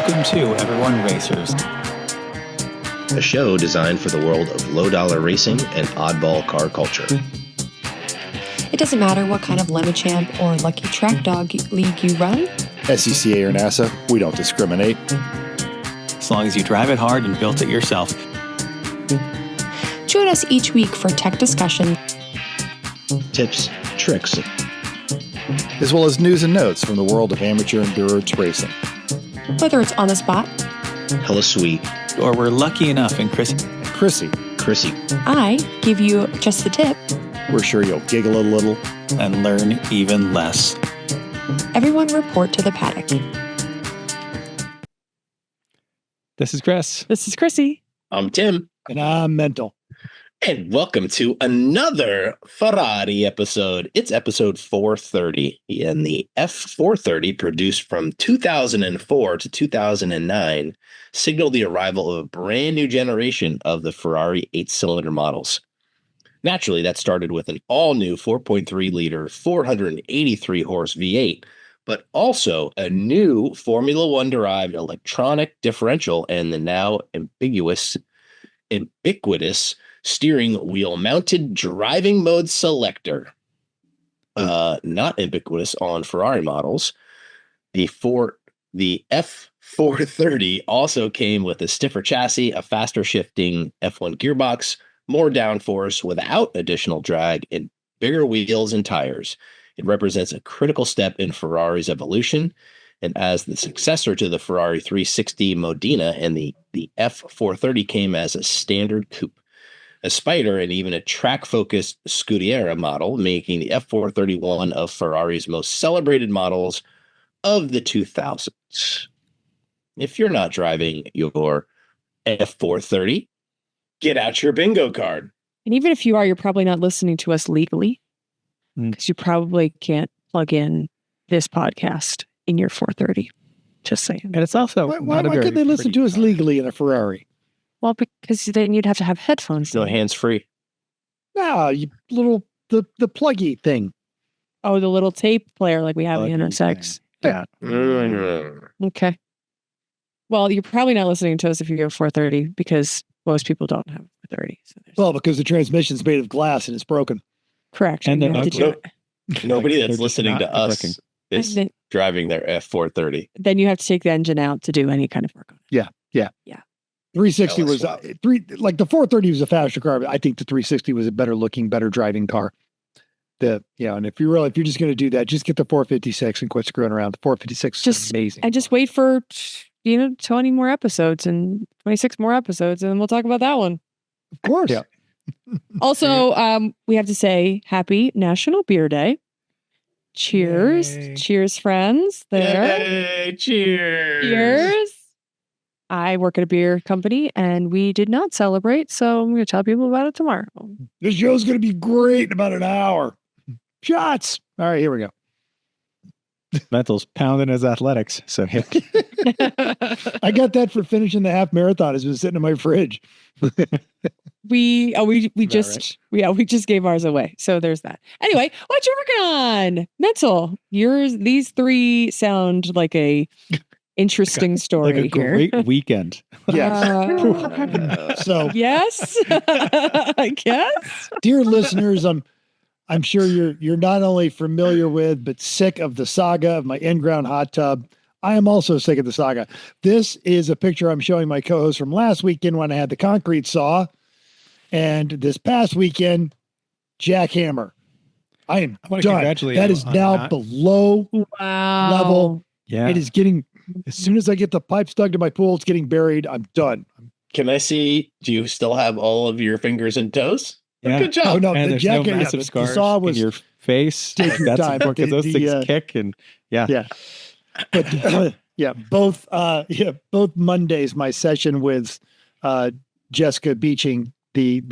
welcome to Everyone Racers, a show designed for the world of low-dollar racing and oddball car culture. It doesn't matter what kind of Lemon Champ or Lucky Track Dog league you run. SCCA or NASA, we don't discriminate. as long as you drive it hard and built it yourself. Join us each week for tech discussion, Tips, tricks, as well as news and notes from the world of amateur endurance racing. whether it's on the spot. hella sweet, Or we're lucky enough, and Chrissy, Chrissy, I give you just the tip. we're sure you'll giggle a little. and learn even less. Everyone report to the paddock. This is Chris. This is Chrissy. I'm Tim, And I'm mental. and welcome to another Ferrari episode. It's episode 430, and the F430, produced from 2004 to 2009, signaled the arrival of a brand new generation of the Ferrari 8-cylinder models. Naturally, that started with an all-new 4.3-liter, 483-horse V8, but also a new Formula One-derived electronic differential and the now ubiquitous steering wheel-mounted driving mode selector. Not ubiquitous on Ferrari models. The F430 also came with a stiffer chassis, a faster shifting F1 gearbox, more downforce without additional drag, and bigger wheels and tires. It represents a critical step in Ferrari's evolution, and as the successor to the Ferrari 360 Modena, and the F430 came as a standard coupe, a Spider, and even a track-focused Scuderia model, making the F430 one of Ferrari's most celebrated models of the 2000s. If you're not driving your F430, get out your bingo card. And even if you are, you're probably not listening to us legally because you probably can't plug in this podcast in your 430. Just saying. And it's also Why couldn't they listen to us legally in a Ferrari? Well, because then you'd have to have headphones. No, hands-free. No, the pluggy thing. Oh, the little tape player like we have in NSX. Yeah. Okay. Well, you're probably not listening to us if you have 430 because most people don't have 430. So Well, because the transmission's made of glass and it's broken. correct. And You they're have to do ugly. it. Nobody They're that's just listening to not us working. is And driving their F430. then you have to take the engine out to do any kind of work on it. 360 Oh, was that's the 430 was a faster car, but I think the 360 was a better looking, better driving car. And if you're just going to do that, just get the 456 and quit screwing around. The 456 is amazing. And just wait for 20 more episodes and 26 more episodes, and then we'll talk about that one. Of course. Yeah. Also, we have to say Happy National Beer Day. Cheers. Yay. Cheers, friends. There. Yay, cheers. Cheers. I work at a beer company and we did not celebrate, so I'm going to tell people about it tomorrow. This show's going to be great in about an hour. Shots. All right, here we go. Mental's pounding his athletics. So yeah. I got that for finishing the half marathon. It's been sitting in my fridge. We Is that just gave ours away. So there's that. Anyway, what you working on? Mental. These three sound like a interesting story like a here. great weekend. Yes. So, Yes. I guess. dear listeners, I'm sure you're not only familiar with, but sick of the saga of my in-ground hot tub. I am also sick of the saga. This is a picture I'm showing my co-host from last weekend when I had the concrete saw. And this past weekend, jackhammer. I am I want to done. congratulate That you is on now that. below Wow. level. Yeah. It is getting, as soon as I get the pipes dug to my pool, it's getting buried. I'm done. Can I see? Do you still have all of your fingers and toes? Yeah. Good job. Oh, no, And the there's no jackhammer, massive the scars saw was in your face. Take your That's time. important because those The, things kick and Yeah. But both Mondays, my session with Jessica Beaching, the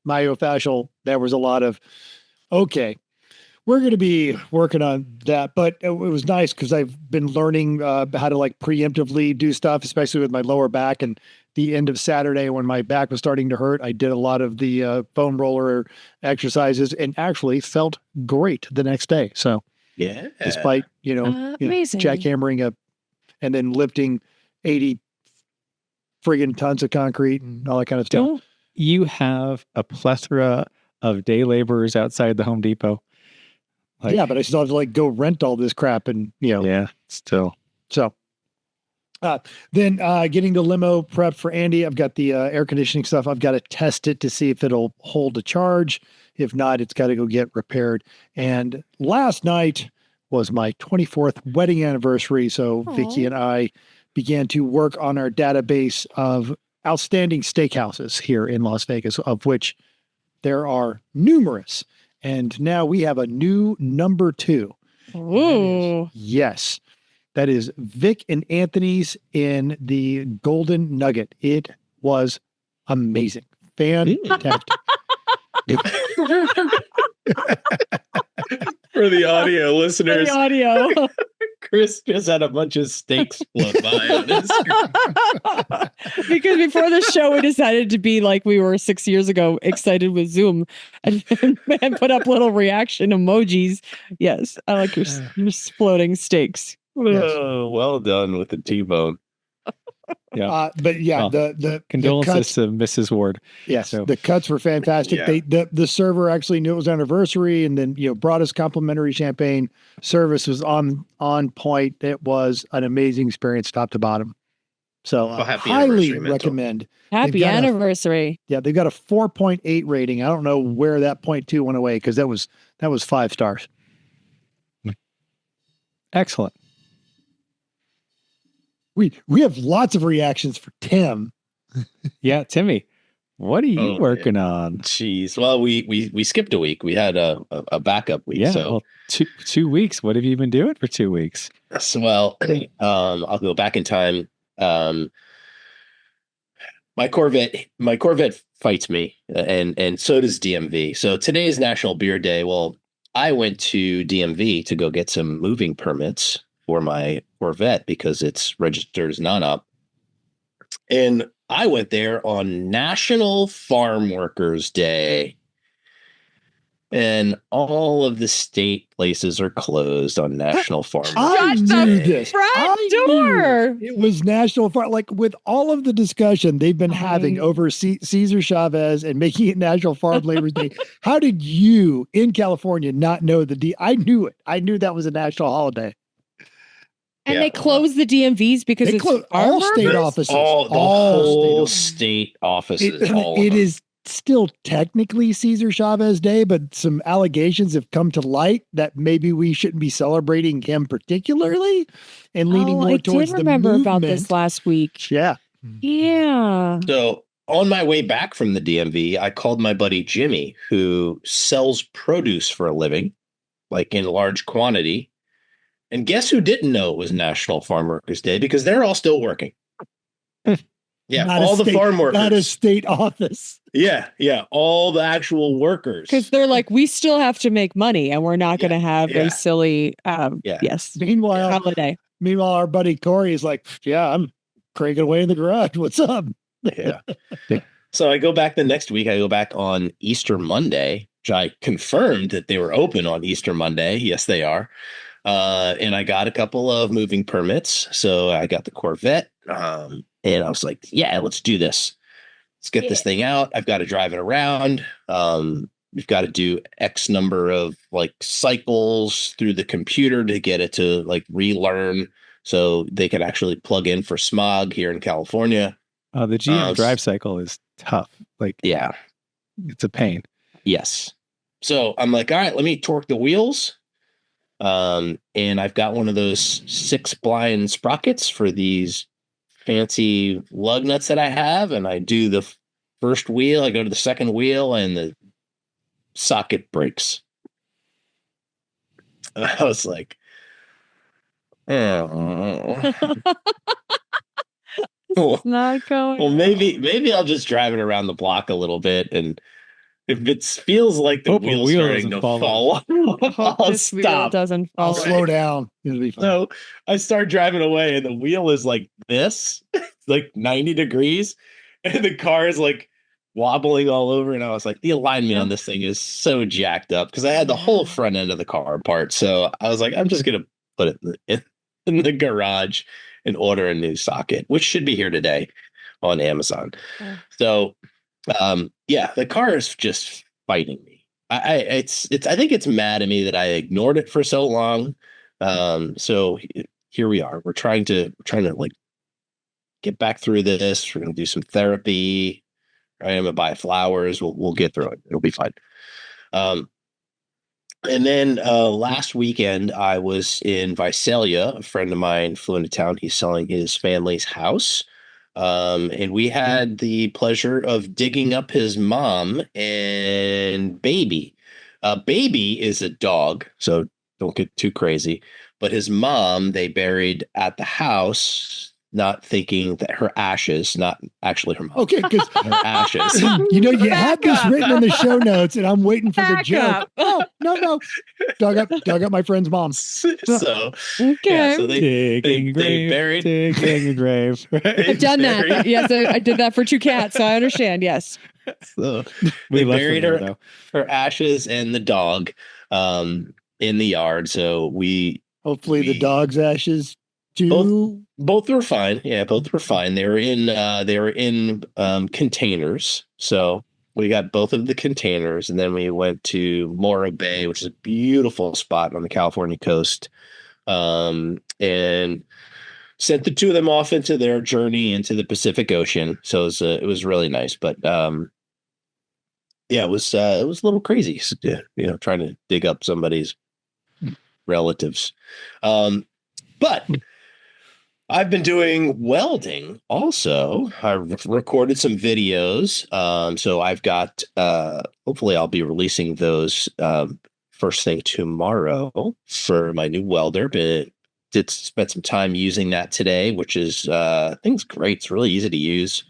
myofascial, there was a lot of, okay, we're going to be working on that. But it was nice because I've been learning how to like preemptively do stuff, especially with my lower back. And the end of Saturday when my back was starting to hurt, I did a lot of the foam roller exercises and actually felt great the next day. So Yeah. despite, Amazing. jackhammering and then lifting 80 friggin' tons of concrete and all that kind of stuff. Don't you have a plethora of day laborers outside the Home Depot? Like, Yeah, but I still have to like go rent all this crap and, you know, yeah, still. so. Then getting the limo prep for Andy, I've got the air conditioning stuff. I've got to test it to see if it'll hold a charge. If not, it's got to go get repaired. And last night was my 24th wedding anniversary. So Vicky and I began to work on our database of outstanding steakhouses here in Las Vegas, of which there are numerous. And now we have a new number 2. Ooh. Yes. That is Vic and Anthony's in the Golden Nugget. It was amazing. Fantastic. For the audio listeners, The audio. Chris just had a bunch of steaks float by on his Because before the show, we decided to be like we were 6 years ago, excited with Zoom, and put up little reaction emojis. Yes, I like your floating steaks. Oh, well done with the T-bone. Yeah. But yeah, Well, the Condolences cuts, to Mrs. Ward. yes, so- the cuts were fantastic. Yeah. The server actually knew it was anniversary, and then brought us complimentary champagne. Service was on point. It was an amazing experience, top to bottom. So Well, happy highly anniversary, Mental. recommend. Happy got a- anniversary. Yeah, they've got a 4.8 rating. I don't know where that 0.2 went away because that was 5 stars. Excellent. We have lots of reactions for Tim. Yeah, Timmy, what are you Oh, working on? Jeez. Well, we skipped a week. We had a backup week. Yeah, So, well, two weeks. What have you been doing for 2 weeks? I'll go back in time. My Corvette fights me, and so does DMV. So today is National Beer Day. Well, I went to DMV to go get some moving permits for my Corvette because it's registered as non-op. And I went there on National Farm Workers Day. And all of the state places are closed on National Farm I Workers knew Day. this. Front I door. knew it was National Farm. Like with all of the discussion they've been having over Cesar Chavez and making it National Farm Labor Day, how did you in California not know I knew it. I knew that was a national holiday. And Yeah. they closed the DMVs because They it's closed farm all state workers? offices. The all whole state state offices. It, all of it them. is still technically Cesar Chavez Day, but some allegations have come to light that maybe we shouldn't be celebrating him particularly and leaning more I towards did the remember about movement. this last week. Yeah. Yeah. So on my way back from the DMV, I called my buddy Jimmy, who sells produce for a living, like in large quantity. And guess who didn't know it was National Farm Workers Day? Because they're all still working. Yeah, Not a all the state- farm workers. Not a state office. Yeah, all the actual workers. Because they're like, we still have to make money and we're not going to have yeah. a silly, Yeah. yes, Meanwhile, holiday. our buddy Corey is like, yeah, I'm cranking away in the garage. What's up? Yeah. So I go back the next week. I go back on Easter Monday, which I confirmed that they were open on Easter Monday. Yes, they are. And I got a couple of moving permits. So I got the Corvette. And I was like, yeah, let's do this. Let's get this thing out. I've got to drive it around. We've got to do X number of like cycles through the computer to get it to like relearn so they can actually plug in for smog here in California. The GM drive cycle is tough. Like, Yeah. it's a pain. Yes. So I'm like, all right, let me torque the wheels. And I've got one of those 6 blind sprockets for these fancy lug nuts that I have. And I do the first wheel, I go to the second wheel, and the socket breaks. And I was like, oh. It's not going. Well, maybe I'll just drive it around the block a little bit, and if it feels like the Hope a wheel's wheel starting doesn't to fall fall off, Hope I'll this wheel stop. doesn't I'll fall. slow down. It'll be fine. So I start driving away, and the wheel is like this, like 90 degrees, and the car is like wobbling all over. And I was like, the alignment on this thing is so jacked up because I had the whole front end of the car apart. So I was like, I'm just gonna put it in the garage and order a new socket, which should be here today on Amazon. Yeah. So, yeah, the car is just fighting me. I think it's mad at me that I ignored it for so long. So here we are. We're trying to like get back through this. We're gonna do some therapy. I'm gonna buy flowers. We'll get through it. It'll be fine. And then last weekend I was in Visalia. A friend of mine flew into town. He's selling his family's house. And we had the pleasure of digging up his mom and baby. Baby is a dog, so don't get too crazy. But his mom, they buried at the house, not thinking that her ashes, not actually her mom. Okay, because Her ashes. you had this written in the show notes, and I'm waiting for the Back joke. up. Oh, no. Dug up my friend's mom. So Okay. yeah, so they Digging buried. digging a grave. I've done that. Yes, I did that for 2 cats, so I understand. Yes. So We they left buried them her, there, though. her ashes and the dog in the yard. So Hopefully the dog's ashes too. both were fine. Yeah, both were fine. They were in containers. So we got both of the containers, and then we went to Morro Bay, which is a beautiful spot on the California coast, and sent the 2 of them off into their journey into the Pacific Ocean. So it was really nice. But yeah, it was a little crazy, trying to dig up somebody's relatives. But I've been doing welding also. I recorded some videos. So I've got, hopefully I'll be releasing those first thing tomorrow for my new welder. But did spend some time using that today, which is, I think it's great. It's really easy to use,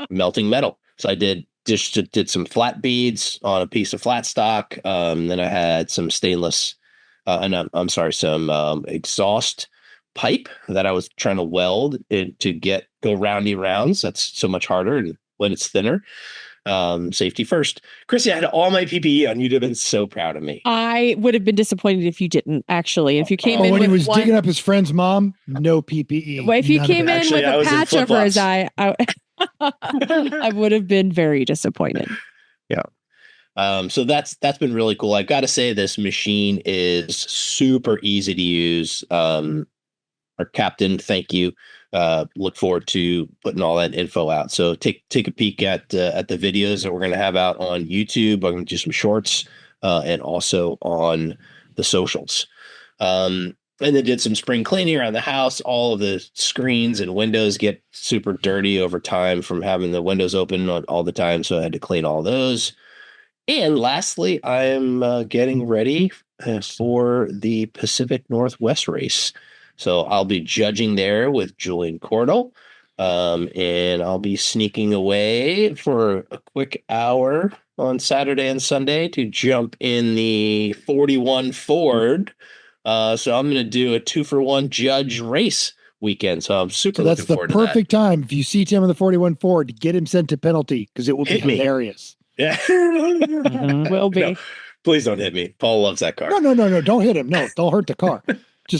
melting metal. So I did some flat beads on a piece of flat stock. Then I had some stainless, I'm sorry, some exhaust pipe that I was trying to weld to go roundy rounds. That's so much harder, and when it's thinner. Safety first. Chrissy, I had all my PPE on. You'd have been so proud of me. I would have been disappointed if you didn't, actually. If you came in when he with was one, digging up his friend's mom, no PPE. well, if you None of came it. in Actually, with I a was in patch over his flip-flops. eye, I would have been very disappointed. So that's been really cool. I've got to say, this machine is super easy to use. Our captain, thank you. Look forward to putting all that info out. So take a peek at the videos that we're going to have out on YouTube. I'm going to do some shorts and also on the socials. And then did some spring cleaning around the house. All of the screens and windows get super dirty over time from having the windows open all the time. So I had to clean all those. And lastly, I am getting ready for the Pacific Northwest race. So I'll be judging there with Julian Cordell, and I'll be sneaking away for a quick hour on Saturday and Sunday to jump in the 41 Ford. So I'm going to do a 2-for-1 judge race weekend. So I'm super So that's looking the forward to that. perfect time. If you see Tim in the 41 Ford, get him sent to penalty because it will be Hit me. hilarious. Yeah. Will be. No, please don't hit me. Paul loves that car. No. Don't hit him. No, don't hurt the car.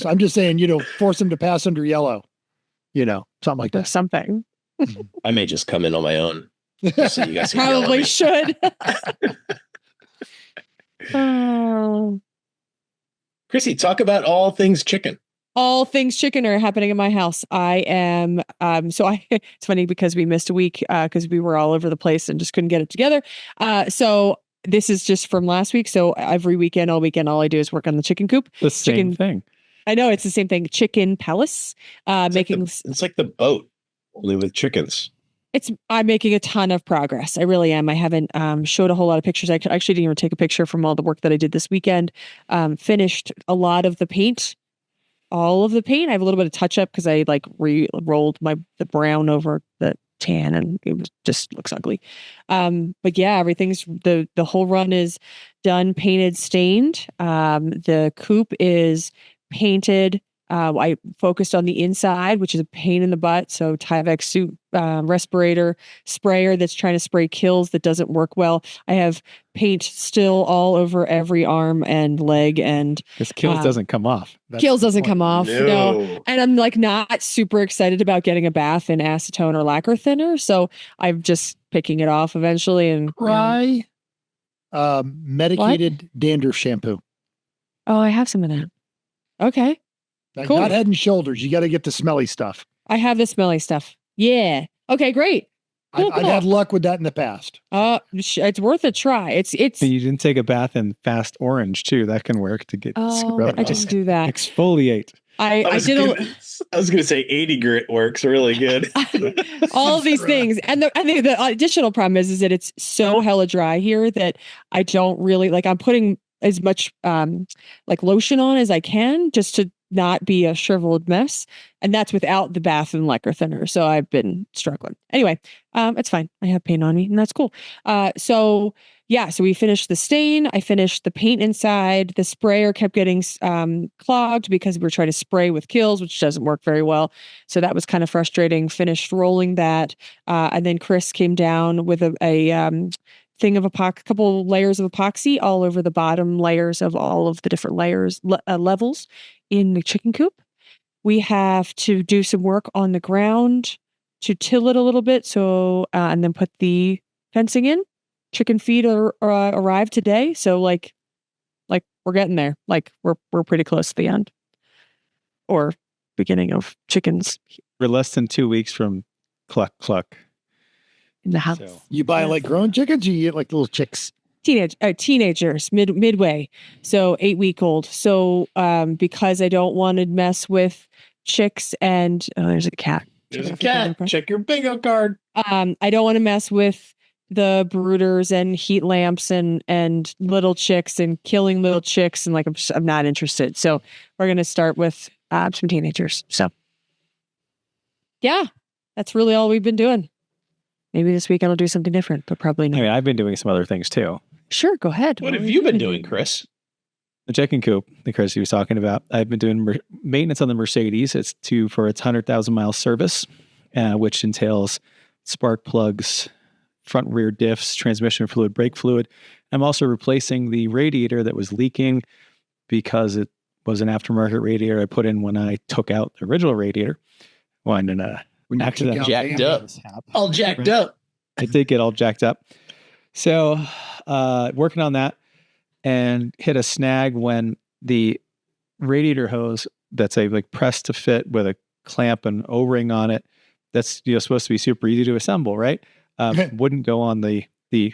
I'm just saying, force him to pass under yellow. Something like that. Something. I may just come in on my own. Just so you guys can yell at Probably me. should. Oh. Chrissy, talk about all things chicken. All things chicken are happening in my house. I am it's funny because we missed a week because we were all over the place and just couldn't get it together. So this is just from last week. So every weekend, all I do is work on the chicken coop. The same Chicken- thing. I know it's the same thing. Chicken palace. It's like the boat, only with chickens. I'm making a ton of progress. I really am. I haven't showed a whole lot of pictures. I actually didn't even take a picture from all the work that I did this weekend. Finished a lot of the paint. All of the paint. I have a little bit of touch up because I rolled the brown over the tan and just looks ugly. But yeah, everything's the whole run is done, painted, stained. The coupe is painted, I focused on the inside, which is a pain in the butt. So Tyvek suit respirator sprayer that's trying to spray kills that doesn't work well. I have paint still all over every arm and leg, and Because kills doesn't come off. That's kills the doesn't point. come off. No. And I'm like not super excited about getting a bath in acetone or lacquer thinner. So I'm just picking it off eventually. And Try medicated dandruff shampoo. oh, I have some of that. Okay. Like, Cool. not Head and Shoulders. You got to get the smelly stuff. I have the smelly stuff. Yeah. Okay, great. Cool, I've had luck with that in the past. It's worth a try. It's And you didn't take a bath in fast orange too. That can work to get scrub I didn't do that. exfoliate. I did I was gonna say 80 grit works really good. all of these things, and the additional problem is that it's so hella dry here that I don't really like. I'm putting as much like lotion on as I can just to not be a shriveled mess, and that's without the bath and lacquer thinner. So I've been struggling. Anyway, it's fine. I have paint on me, and that's cool. So we finished the stain. I finished the paint inside. The sprayer kept getting clogged because we were trying to spray with kills, which doesn't work very well. So that was kind of frustrating. Finished rolling that, and then Chris came down with a thing of couple layers of epoxy all over the bottom layers of all of the different layers levels in the chicken coop. We have to do some work on the ground to till it a little bit. So and then put the fencing in. Chicken feed arrived today, so like we're getting there. Like we're pretty close to the end or beginning of chickens We're less than 2 weeks from cluck cluck. in the house. So- You buy like grown chickens, or you get like little chicks. Teenagers midway, so 8-week-old. So because I don't want to mess with chicks and there's a cat. There's a cat. Check your bingo card. I don't want to mess with the brooders and heat lamps and little chicks and killing little chicks, and like I'm not interested. So we're gonna start with some teenagers. So yeah, that's really all we've been doing. Maybe this weekend I'll do something different, but probably I not. mean, I've been doing some other things too. Sure, go ahead. What have you been doing, Chris? The chicken coop that Chris was talking about. I've been doing maintenance on the Mercedes. It's for its 100,000 mile service, which entails spark plugs, front rear diffs, transmission fluid, brake fluid. I'm also replacing the radiator that was leaking because it was an aftermarket radiator I put in when I took out the original radiator. When an accident Jacked up. All jacked up. I did get all jacked up. So working on that and hit a snag when the radiator hose that's a like press to fit with a clamp and O-ring on it, that's supposed to be super easy to assemble, right? Wouldn't go on the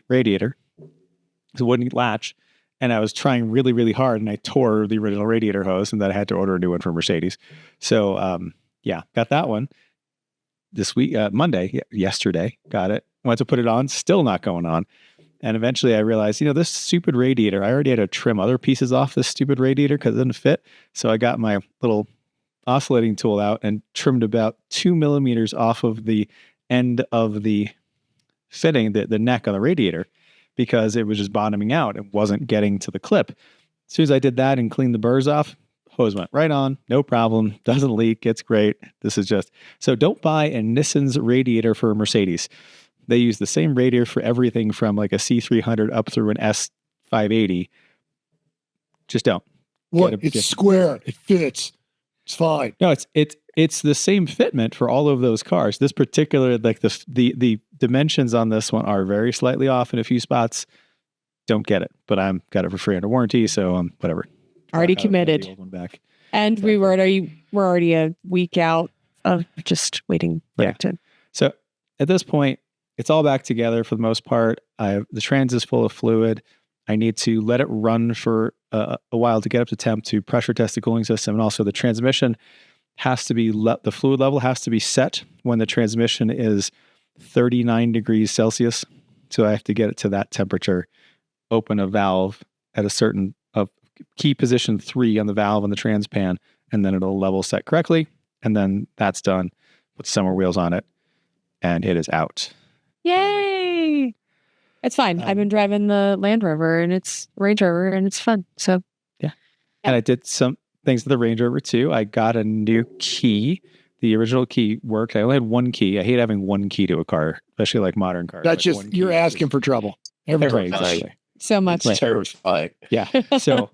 radiator. So it wouldn't latch. And I was trying really, really hard, and I tore the original radiator hose, and then I had to order a new one from Mercedes. So got that one this week, Monday, yesterday, got it. Went to put it on, still not going on. And eventually I realized, this stupid radiator, I already had to trim other pieces off this stupid radiator because it didn't fit. So I got my little oscillating tool out and trimmed about 2 millimeters off of the end of the fitting, the neck on the radiator, because it was just bottoming out. It wasn't getting to the clip. As soon as I did that and cleaned the burrs off, hose went right on, no problem, doesn't leak, it's great. This is just, so don't buy a Nissan's radiator for a Mercedes. They use the same radiator for everything from like a C300 up through an S580. Just don't. What? It's square. It fits. It's fine. No, it's the same fitment for all of those cars. This particular, like the dimensions on this one are very slightly off in a few spots. Don't get it, but I'm got it for free under warranty, so whatever. Already The committed. old one back. And we're already a week out of just waiting for it to. So at this point, it's all back together for the most part. The trans is full of fluid. I need to let it run for a while to get up to temp to pressure test the cooling system. And also the transmission has to be, the fluid level has to be set when the transmission is 39 degrees Celsius. So I have to get it to that temperature, open a valve at a certain key position 3 on the valve on the trans pan, and then it'll level set correctly. And then that's done. Put summer wheels on it, and it is out. Yay! It's fine. I've been driving the Land Rover and it's Range Rover and it's fun. So yeah. And I did some thanks to the Range Rover too, I got a new key. The original key worked. I only had one key. I hate having one key to a car, especially like modern cars. That's like just, you're asking for trouble. Every right, time. exactly. So much. It's terrifying. Yeah. So,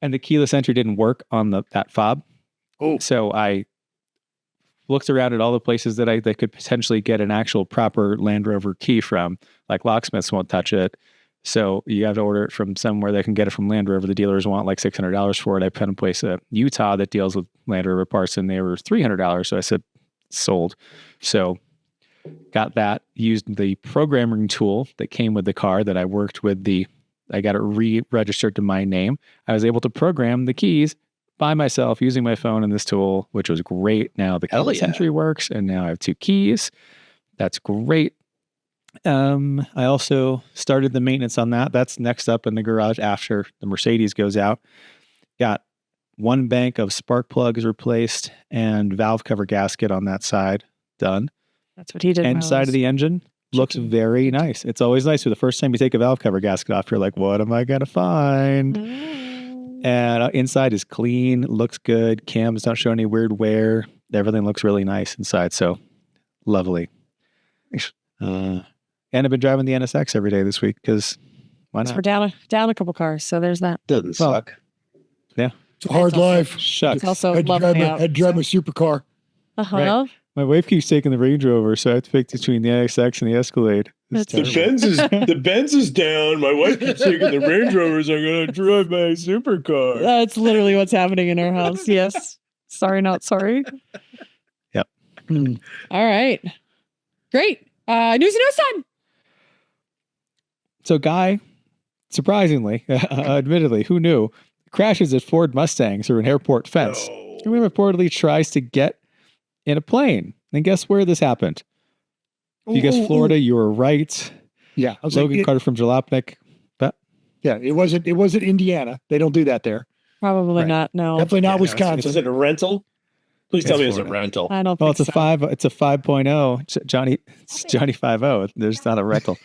and the keyless entry didn't work on that fob. Oh. So I looked around at all the places that they could potentially get an actual proper Land Rover key from. Like locksmiths won't touch it. So you have to order it from somewhere that can get it from Land Rover. The dealers want like $600 for it. I put in place a Utah that deals with Land Rover parts, and they were $300. So I said, sold. So got that, used the programming tool that came with the car that I worked with. I got it re-registered to my name. I was able to program the keys by myself using my phone and this tool, which was great. Now the keyless entry works, and now I have 2 keys. That's great. I also started the maintenance on that. That's next up in the garage after the Mercedes goes out. Got 1 bank of spark plugs replaced and valve cover gasket on that side done. That's what he did. Inside of the engine looks very nice. It's always nice for the first time you take a valve cover gasket off. You're like, what am I going to find? And inside is clean, looks good. Cams don't show any weird wear. Everything looks really nice inside. So lovely. And I've been driving the NSX every day this week because why not? We're down a couple cars, so there's that. Doesn't suck. Yeah. It's a hard life. Shucks. It's also Had to lovely out. drive my supercar. Uh-huh. My wife keeps taking the Range Rover, so I have to pick between the NSX and the Escalade. That's The Benz is down. My wife keeps taking the Range Rovers. I'm gonna drive my supercar. That's literally what's happening in our house. Yes. Sorry, not sorry. Yep. All right. Great. News and notes time. So Guy, surprisingly, admittedly, who knew, crashes at Ford Mustangs through an airport fence. Who reportedly tries to get in a plane. And guess where this happened? If you guessed Florida, you were right. Yeah. I was Logan like, Carter from Jalopnik. But yeah, it wasn't Indiana. They don't do that there. Probably Right. not. No. Definitely not Wisconsin. Is it a rental? Please tell It's me it's a Florida. rental. I don't well, think it's a so. 5.0. It's Johnny 5.0. There's not a rental.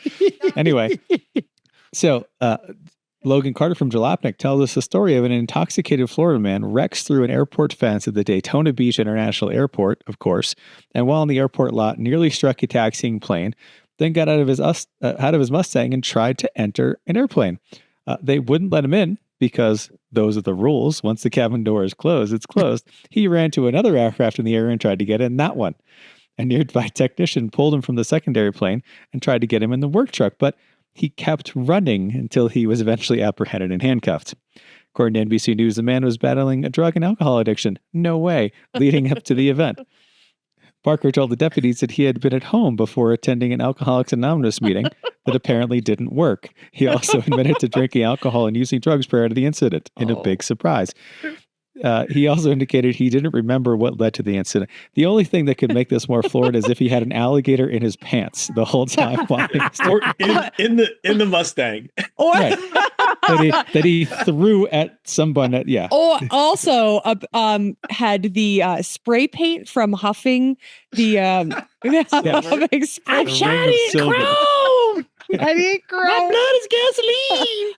Anyway, so Logan Carter from Jalopnik tells us the story of an intoxicated Florida man wrecks through an airport fence at the Daytona Beach International Airport, of course, and while in the airport lot, nearly struck a taxiing plane, then got out of his Mustang and tried to enter an airplane. They wouldn't let him in because those are the rules. Once the cabin door is closed, it's closed. He ran to another aircraft in the area and tried to get in that one. A nearby technician pulled him from the secondary plane and tried to get him in the work truck, but he kept running until he was eventually apprehended and handcuffed. According to NBC News, the man was battling a drug and alcohol addiction. No way, leading up to the event. Parker told the deputies that he had been at home before attending an Alcoholics Anonymous meeting that apparently didn't work. He also admitted to drinking alcohol and using drugs prior to the incident in a big surprise. He also indicated he didn't remember what led to the incident. The only thing that could make this more Florida is if he had an alligator in his pants the whole time while he was Or in the Mustang. Or Right. that he threw at someone. Yeah. Or also had the spray paint from huffing the huffing spray. I'm shining chrome. I need chrome. My blood is gasoline.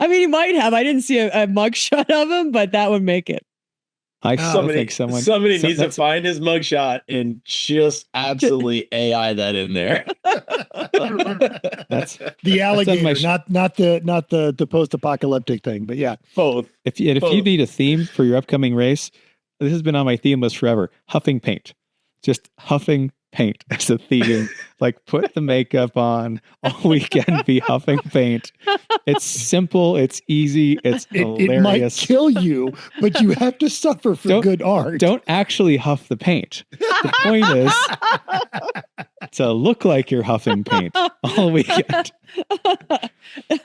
I mean, he might have. I didn't see a mugshot of him, but that would make it. I still think somebody needs to find his mugshot and just absolutely AI that in there. That's The alligator, my not the post-apocalyptic thing, but yeah. Both. if you need a theme for your upcoming race, this has been on my theme list forever. Huffing paint. Just huffing paint as a theme. Like put the makeup on all weekend, be huffing paint. It's simple, it's easy, it's hilarious. It might kill you, but you have to suffer for good art. Don't actually huff the paint. The point is to look like you're huffing paint all weekend. I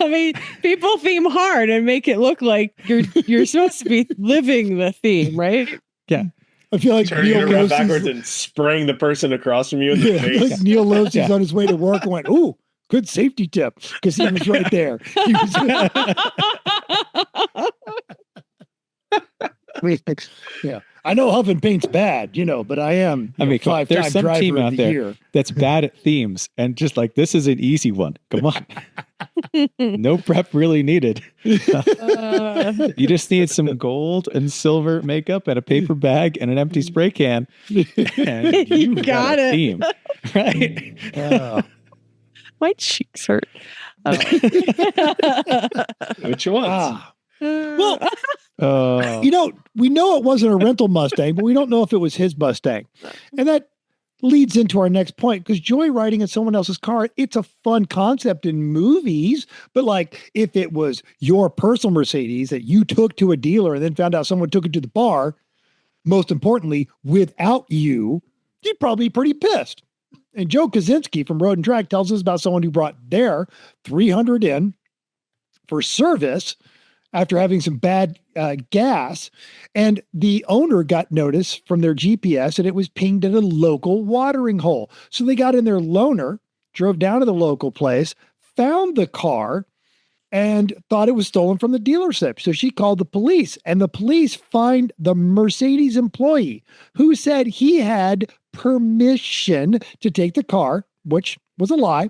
mean, people theme hard and make it look like you're supposed to be living the theme, right? Yeah. I feel like Turning it Neil around Losey's, backwards and spraying the person across from you in the face. like Neil Losey's on his way to work and went, "Ooh, good safety tip," because he was right there. He was, yeah, I know huffing paint's bad, but I am. Come on, there's some driver team of out the there year. that's bad at themes and just like, this is an easy one. Come on. No prep really needed. You just need some gold and silver makeup and a paper bag and an empty spray can. And you got a it. theme, right? My cheeks hurt. Which ones? Well, Oh, we know it wasn't a rental Mustang, but we don't know if it was his Mustang. And that leads into our next point, because joyriding in someone else's car, it's a fun concept in movies. But like if it was your personal Mercedes that you took to a dealer and then found out someone took it to the bar, most importantly, without you, you'd probably be pretty pissed. And Joe Kaczynski from Road and Track tells us about someone who brought their 300 in for service after having some bad gas. And the owner got notice from their GPS and it was pinged at a local watering hole. So they got in their loaner, drove down to the local place, found the car, and thought it was stolen from the dealership. So she called the police, and the police fined the Mercedes employee who said he had permission to take the car, which was a lie.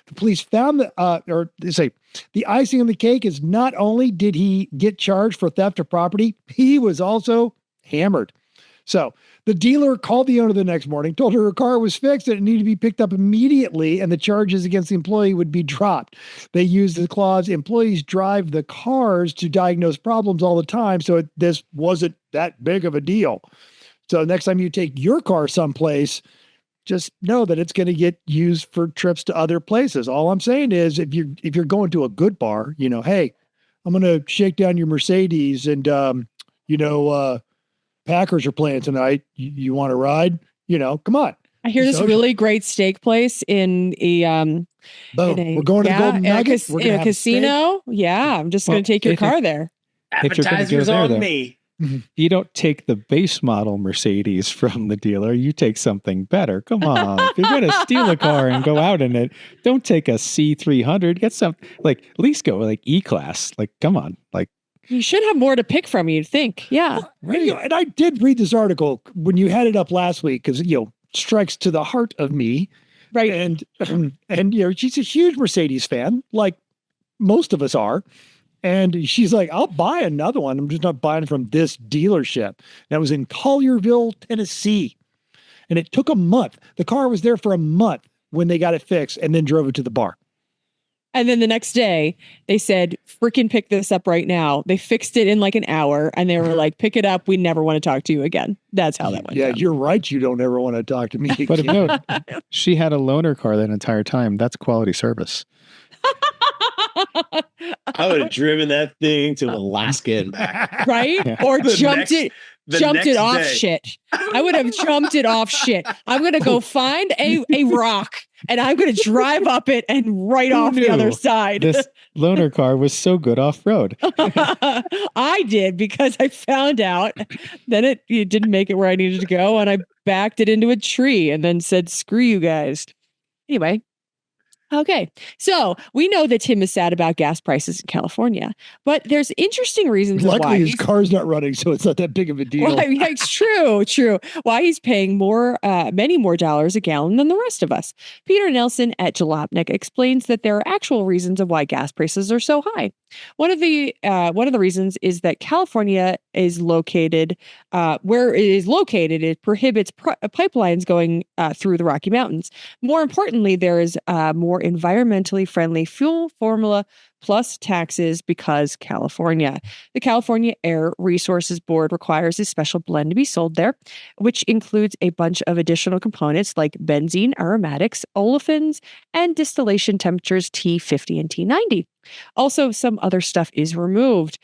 The police found the icing on the cake is not only did he get charged for theft of property, he was also hammered. So the dealer called the owner the next morning, told her car was fixed and it needed to be picked up immediately, and the charges against the employee would be dropped. They used the clause, employees drive the cars to diagnose problems all the time, so this wasn't that big of a deal. So next time you take your car someplace, just know that it's going to get used for trips to other places. All I'm saying is if you're going to a good bar, hey, I'm going to shake down your Mercedes and, Packers are playing tonight. You want to ride? Come on. I hear this really great steak place in a we're going to the Golden Nugget. We're in a casino. Yeah, I'm just going to take your car there. If you're gonna go Appetizers there, on though, me. you don't take the base model Mercedes from the dealer. You take something better. Come on. If you're going to steal a car and go out in it, don't take a C300. Get some, at least go E-Class. Come on. You should have more to pick from, you'd think. Yeah. Right. And I did read this article when you had it up last week because, strikes to the heart of me. Right. And she's a huge Mercedes fan, like most of us are. And she's like, I'll buy another one. I'm just not buying it from this dealership. That was in Collierville, Tennessee. And it took a month. The car was there for a month when they got it fixed and then drove it to the bar. And then the next day they said, freaking pick this up right now. They fixed it in an hour and they were like, pick it up. We never want to talk to you again. That's how that went. Yeah, down. you're right. You don't ever want to talk to me again. But no, she had a loaner car that entire time. That's quality service. I would have driven that thing to Alaska and back. Right? Yeah. Or The jumped next it off day. shit. I would have jumped it off shit. I'm going to go find a rock and I'm going to drive up it and right off the other side. This loaner car was so good off-road. I did because I found out then it didn't make it where I needed to go and I backed it into a tree and then said, screw you guys. Anyway. Okay, so we know that Tim is sad about gas prices in California, but there's interesting reasons Luckily, why his car's not running, so it's not that big of a deal. Well, yeah, it's true. Why he's paying many more dollars a gallon than the rest of us. Peter Nelson at Jalopnik explains that there are actual reasons of why gas prices are so high. One of the reasons is that California is located where it is located. It prohibits pipelines going through the Rocky Mountains. More importantly, there is more environmentally friendly fuel formula plus taxes because California. The California Air Resources Board requires a special blend to be sold there, which includes a bunch of additional components like benzene, aromatics, olefins, and distillation temperatures T50 and T90. Also, some other stuff is removed.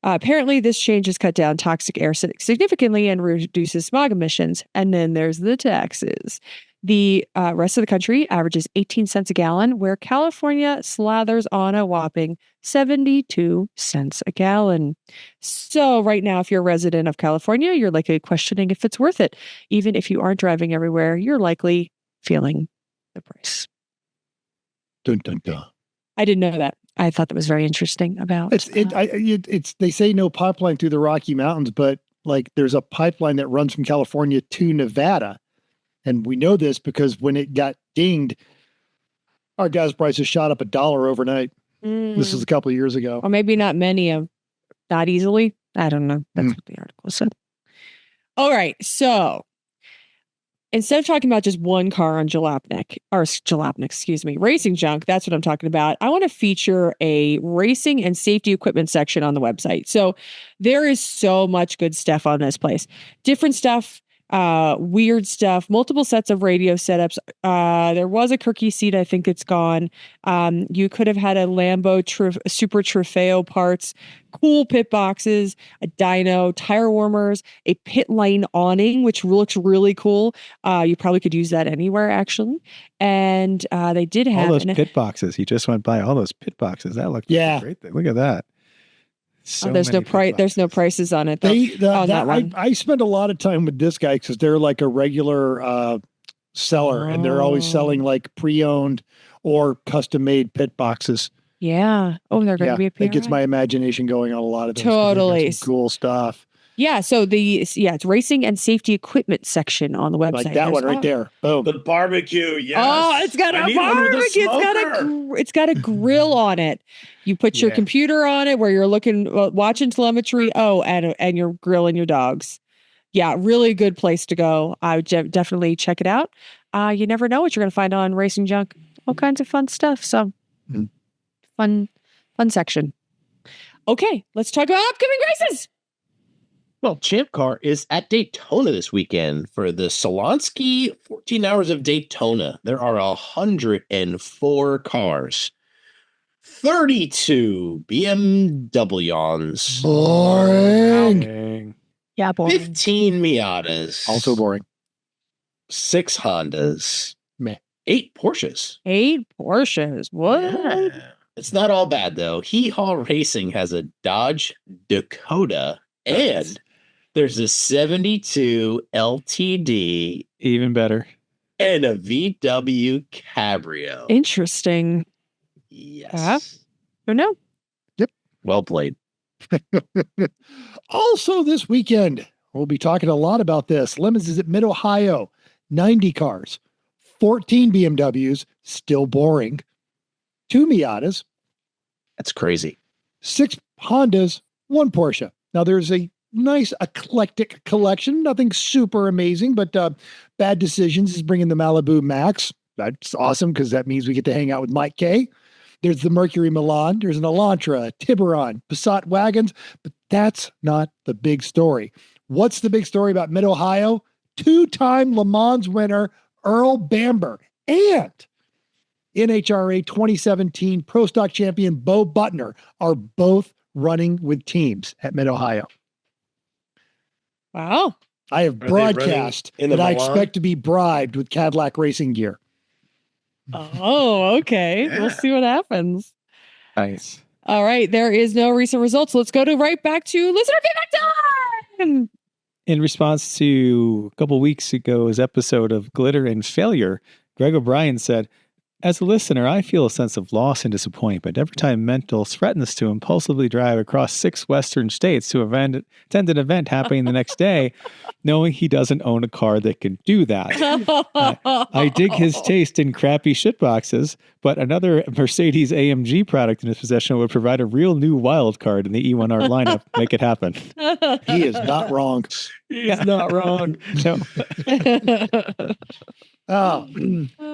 Apparently, this change has cut down toxic air significantly and reduces smog emissions. And then there's the taxes. The rest of the country averages 18 cents a gallon, where California slathers on a whopping 72 cents a gallon. So right now, if you're a resident of California, you're likely questioning if it's worth it. Even if you aren't driving everywhere, you're likely feeling the price. Dun, dun, dun. I didn't know that. I thought that was very interesting about it's they say no pipeline through the Rocky Mountains, but there's a pipeline that runs from California to Nevada. And we know this because when it got dinged, our gas prices shot up $1 overnight. This was a couple of years ago. Or maybe not many of, not easily. I don't know. That's what the article said. All right. So instead of talking about just one car on Jalopnik, excuse me, Racing Junk, that's what I'm talking about. I want to feature a racing and safety equipment section on the website. So there is so much good stuff on this place. Different stuff, weird stuff, multiple sets of radio setups. There was a Kirky seat. I think it's gone. You could have had a Lambo Super Trofeo parts, cool pit boxes, a dyno, tire warmers, a pit lane awning, which looks really cool. You probably could use that anywhere, actually. And they did have all those pit boxes. You just went by all those pit boxes. That looked like a great thing. Look at that. So there's no price. There's no prices on it. I spend a lot of time with this guy because they're like a regular seller, and they're always selling like pre-owned or custom-made pit boxes. Yeah. Oh, they're going to be a PRI. It gets my imagination going on a lot of those. Totally. Some cool stuff. Yeah. So it's racing and safety equipment section on the website. Like that one right there. Boom. The barbecue. Yes. Oh, it's got a barbecue. It's got a grill on it. You put your computer on it where you're watching telemetry. Oh, and you're grilling your dogs. Yeah. Really good place to go. I would definitely check it out. You never know what you're going to find on Racing Junk. All kinds of fun stuff. So fun section. Okay. Let's talk about upcoming races. Well, Champ Car is at Daytona this weekend for the Solonsky 14 Hours of Daytona. There are 104 cars, 32 BMWs. Boring. Yeah, boring. 15 Miatas. Also boring. 6 Hondas. Meh. 8 Porsches. 8 Porsches. What? Yeah. It's not all bad, though. Keyhole Racing has a Dodge Dakota and there's a 72 LTD. Even better. And a VW Cabrio. Interesting. Yes. Who know? Yep. Well played. Also this weekend, we'll be talking a lot about this. Lemons is at Mid-Ohio. 90 cars. 14 BMWs. Still boring. 2 Miatas. That's crazy. 6 Hondas. 1 Porsche. Now there's a nice eclectic collection. Nothing super amazing, but Bad Decisions is bringing the Malibu Max. That's awesome because that means we get to hang out with Mike K. There's the Mercury Milan. There's an Elantra, a Tiburon, Passat wagons, but that's not the big story. What's the big story about Mid-Ohio? 2-time Le Mans winner Earl Bamber and NHRA 2017 Pro Stock champion Bo Butner are both running with teams at Mid-Ohio. Wow. I have broadcast that I expect to be bribed with Cadillac racing gear. Oh, okay. Yeah. We'll see what happens. Nice. All right. There is no recent results. Let's go right back to listener feedback time. In response to a couple weeks ago's episode of Glitter and Failure, Greg O'Brien said, "As a listener, I feel a sense of loss and disappointment every time Mental threatens to impulsively drive across 6 Western states to attend an event happening the next day, knowing he doesn't own a car that can do that. I dig his taste in crappy shitboxes, but another Mercedes AMG product in his possession would provide a real new wild card in the E1R lineup. Make it happen." He is not wrong. He's not wrong. No.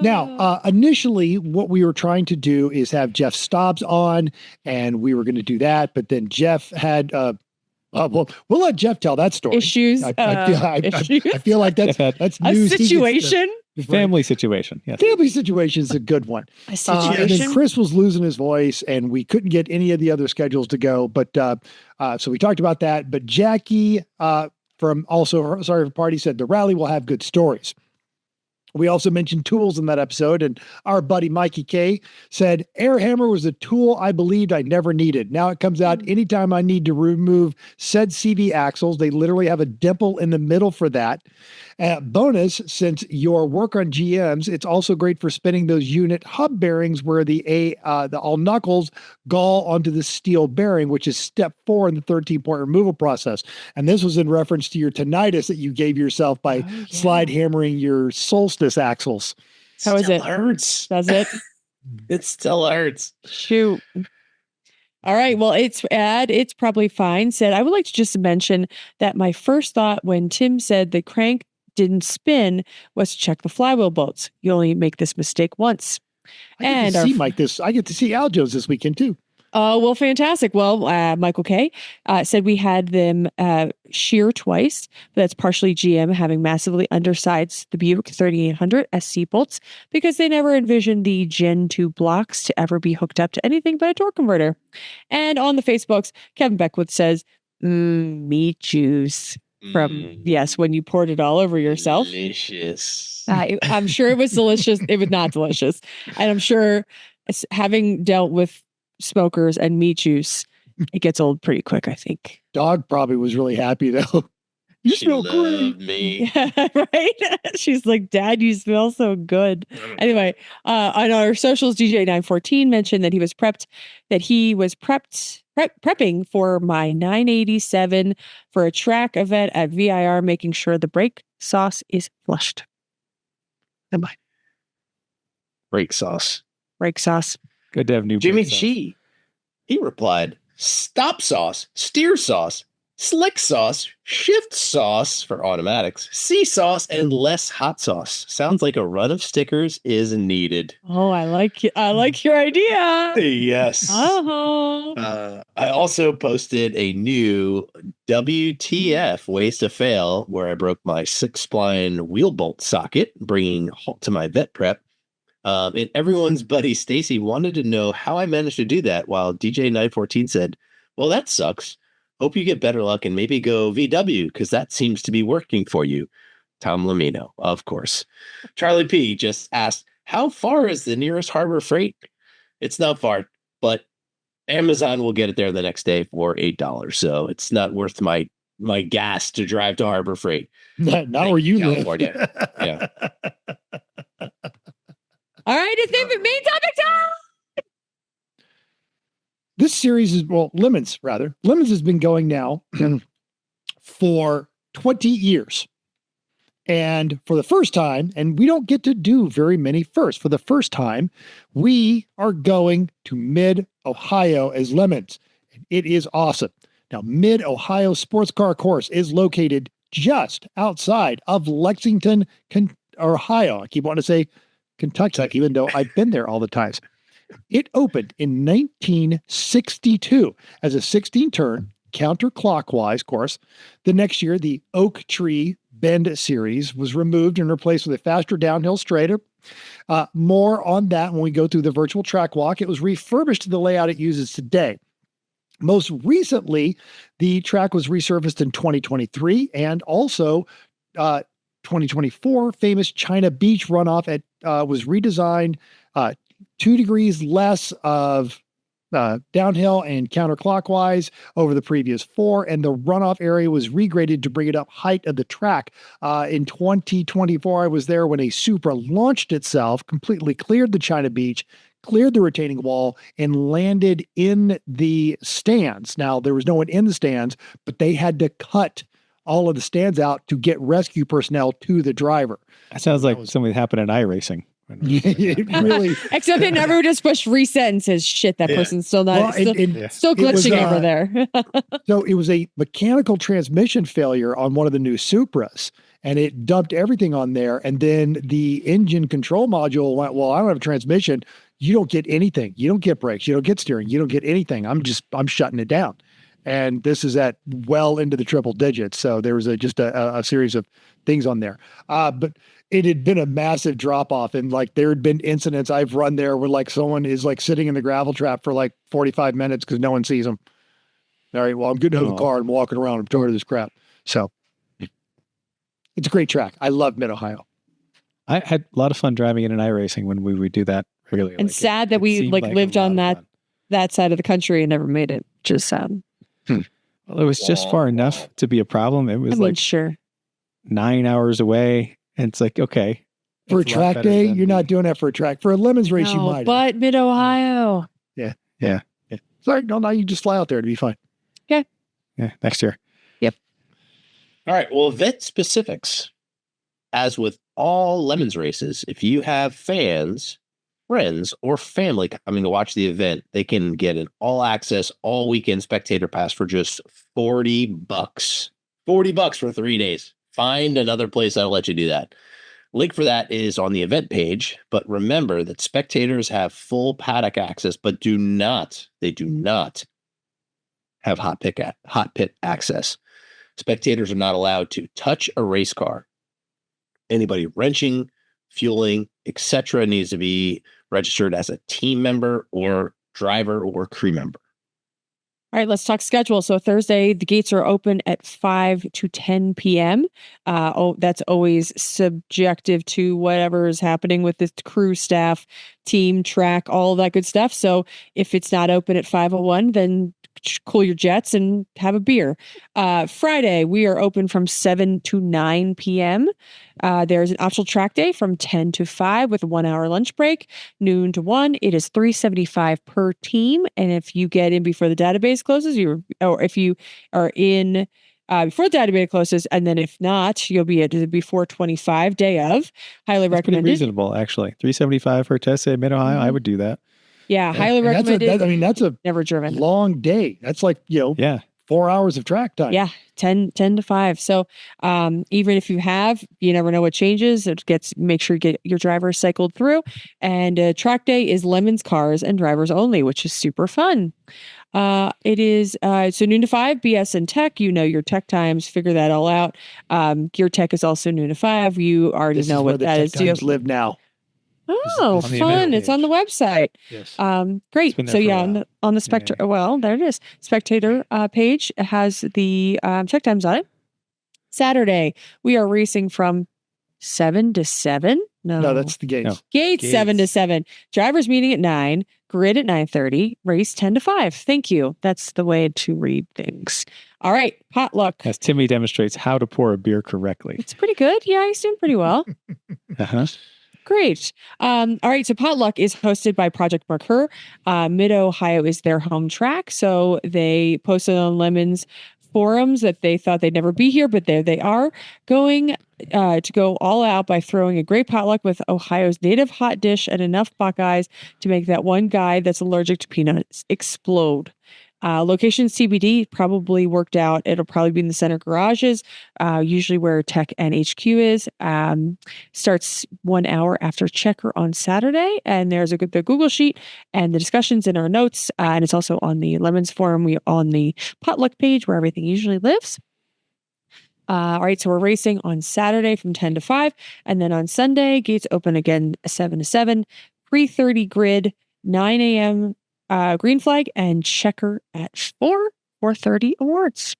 Now, initially, what we were trying to do is have Jeff Stobbs on, and we were going to do that. But then Jeff had, we'll let Jeff tell that story. Issues. I feel like that's a news. situation. Family situation. Yes. Family situation is a good one. A situation. And then Chris was losing his voice, and we couldn't get any of the other schedules to go. But so we talked about that. But Jackie from also Sorry for Party said the rally will have good stories. We also mentioned tools in that episode, and our buddy Mikey K said, "Air hammer was a tool I believed I never needed. Now it comes out anytime I need to remove said CV axles. They literally have a dimple in the middle for that. Bonus, since your work on GMs, it's also great for spinning those unit hub bearings where the all knuckles gall onto the steel bearing, which is step 4 in the 13-point removal process." And this was in reference to your tinnitus that you gave yourself by slide hammering your Solstice axles. How is it? Hurts. Does it? It still hurts. Shoot. All right. Well, it's probably fine. Said, I would like to just mention that my first thought when Tim said the crank didn't spin was to check the flywheel bolts. You only make this mistake once. I get to see Al Jones this weekend too. Oh, well, fantastic. Well, Michael K said we had them shear twice. That's partially GM having massively undersized the Buick 3800 SC bolts because they never envisioned the Gen 2 blocks to ever be hooked up to anything but a torque converter. And on the Facebooks, Kevin Beckwith says, meat juice from, yes, when you poured it all over yourself. Delicious. I'm sure it was delicious. It was not delicious. And I'm sure having dealt with smokers and meat juice, it gets old pretty quick, I think. Dog probably was really happy though. You smell great. Me. Yeah, right? She's like, Dad, you smell so good. Anyway, on our socials, DJ914 mentioned that he was prepping for my 987 for a track event at VIR, making sure the brake sauce is flushed. Am I? Brake sauce. Brake sauce. Good to have new Jimmy brake sauce. G. He replied, stop sauce, steer sauce, slick sauce, shift sauce for automatics, sea sauce, and less hot sauce. Sounds like a run of stickers is needed. Oh, I like your idea. Yes. Uh-huh. I also posted a new WTF ways to fail where I broke my 6-spline wheel bolt socket, bringing halt to my vet prep. And everyone's buddy Stacy wanted to know how I managed to do that, while DJ914 said, well, that sucks. Hope you get better luck and maybe go VW, because that seems to be working for you. Tom Lamino, of course. Charlie P just asked, how far is the nearest Harbor Freight? It's not far, but Amazon will get it there the next day for $8. So it's not worth my gas to drive to Harbor Freight. Not where you California. live. Yeah. All right, it's main topic time. This series is, Lemons has been going now for 20 years. And for the first time, and we don't get to do very many first, for the first time, we are going to Mid-Ohio as Lemons. It is awesome. Now, Mid-Ohio Sports Car Course is located just outside of Lexington, Ohio. I keep wanting to say Kentucky, even though I've been there all the times. It opened in 1962 as a 16-turn counterclockwise course. The next year, the Oak Tree Bend series was removed and replaced with a faster downhill straight. More on that when we go through the virtual track walk. It was refurbished to the layout it uses today. Most recently, the track was resurfaced in 2023 and also 2024. Famous China Beach runoff was redesigned, 2 degrees less of downhill and counterclockwise over the previous 4, and the runoff area was regraded to bring it up height of the track. In 2024, I was there when a Supra launched itself, completely cleared the China Beach, cleared the retaining wall, and landed in the stands. Now, there was no one in the stands, but they had to cut all of the stands out to get rescue personnel to the driver. That sounds like something that happened in iRacing. It really, except it never just pushed reset and says, shit, that person's still not, still glitching over there. So it was a mechanical transmission failure on one of the new Supras, and it dumped everything on there. And then the engine control module went, well, I don't have a transmission. You don't get anything. You don't get brakes. You don't get steering. You don't get anything. I'm shutting it down. And this is at well into the triple digits. So there was just a series of things on there. But it had been a massive drop off. And like there had been incidents I've run there where like someone is like sitting in the gravel trap for like 45 minutes because no one sees them. All right, well, I'm getting out of the car and walking around. I'm tired of this crap. So it's a great track. I love Mid-Ohio. I had a lot of fun driving in an iRacing when we would do that regularly. And sad that we lived on that side of the country and never made it. Just sad. Well, it was just far enough to be a problem. It was sure 9 hours away. And it's like, okay. For a track day, you're not doing that for a track. For a Lemons race, you might. But Mid-Ohio. Yeah. Sorry, no, you just fly out there to be fine. Okay. Yeah, next year. Yep. All right. Well, event specifics. As with all Lemons races, if you have fans, friends or family coming to watch the event, they can get an all access, all weekend spectator pass for just $40. $40 for 3 days. Find another place that'll let you do that. Link for that is on the event page, but remember that spectators have full paddock access, but do not have hot pit access. Spectators are not allowed to touch a race car. Anybody wrenching, fueling, etc. needs to be registered as a team member or driver or crew member. All right, let's talk schedule. So Thursday, the gates are open at 5 to 10 p.m. That's always subjective to whatever is happening with the crew, staff, team, track, all that good stuff. So if it's not open at 5:01, then cool your jets and have a beer. Friday, we are open from 7 to 9 p.m. There's an optional track day from 10 to 5 with a 1 hour lunch break, noon to 1. It is $375 per team. And if you get in before the database closes, or if you are in before the database closes, and then if not, you'll be at the before 25 day of. Highly That's recommended. pretty reasonable, actually. $375 for a test day Mid-Ohio. I would do that. Yeah, highly And recommended. that's a Never driven. long day. That's like, Yeah. 4 hours of track time. Yeah, 10 to 5. So even if you never know what changes. Make sure you get your driver cycled through. And track day is lemons, cars, and drivers only, which is super fun. It is so noon to 5, BS and tech. You know your tech times, figure that all out. Gear tech is also noon to 5. You already This know is where what the that tech is. times live now. Oh, this is fun. event It's on the website. Yes. Great. It's been there So for a yeah, while. on the spectator, well, there it is. Spectator page has the check times on it. Saturday, we are racing from 7 to 7. No, that's the gates. No. Gates 7 to 7. Drivers meeting at 9. Grid at 9:30. Race 10 to 5. Thank you. That's the way to read things. All right, potluck. As Timmy demonstrates how to pour a beer correctly. It's pretty good. Yeah, he's doing pretty well. Uh-huh. Great. All right. So Potluck is hosted by Project Marker. Mid-Ohio is their home track. So they posted on Lemons forums that they thought they'd never be here, but there they are, going to go all out by throwing a great potluck with Ohio's native hot dish and enough Buckeyes to make that one guy that's allergic to peanuts explode. Location CBD probably worked out. It'll probably be in the center garages, usually where Tech and HQ is. Starts 1 hour after checker on Saturday, and there's the Google sheet and the discussions in our notes, and it's also on the Lemons forum. We on the potluck page where everything usually lives. All right, so we're racing on Saturday from 10 to 5, and then on Sunday gates open again 7 to 7. 3:30 grid, 9 a.m. Green flag, and checker at 4:30 awards.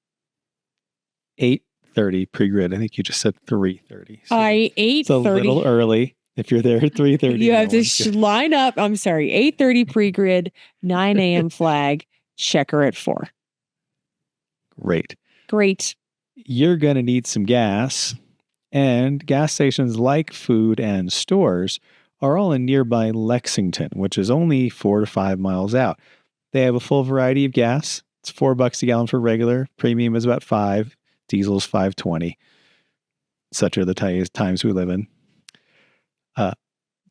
8:30 pre-grid. I think you just said 3:30. So it's a 8:30. little early. If you're there at 3:30, You have to line up. I'm sorry, 8:30 pre-grid, 9 a.m. flag, checker at 4. Great. You're going to need some gas, and gas stations like food and stores are all in nearby Lexington, which is only 4 to 5 miles out. They have a full variety of gas. It's $4 a gallon for regular. Premium is about $5. Diesel is $5.20. Such are the times we live in.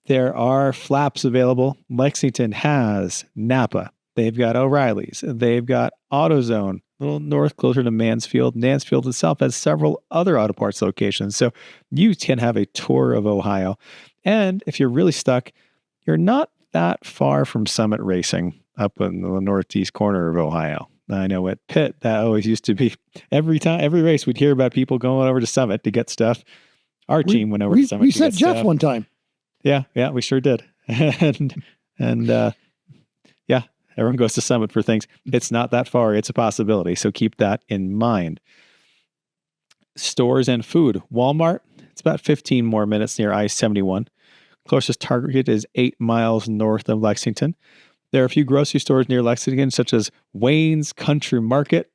There are flaps available. Lexington has Napa. They've got O'Reilly's. They've got AutoZone, a little north, closer to Mansfield. Mansfield itself has several other auto parts locations. So you can have a tour of Ohio. And if you're really stuck, you're not that far from Summit Racing up in the northeast corner of Ohio. I know at Pitt, that always used to be every race we'd hear about people going over to Summit to get stuff. Our team went over to Summit. We to sent get Jeff stuff. one time. Yeah, we sure did. and yeah, everyone goes to Summit for things. It's not that far. It's a possibility. So keep that in mind. Stores and food. Walmart, it's about 15 more minutes near I-71. Closest Target is 8 miles north of Lexington. There are a few grocery stores near Lexington, such as Wayne's Country Market.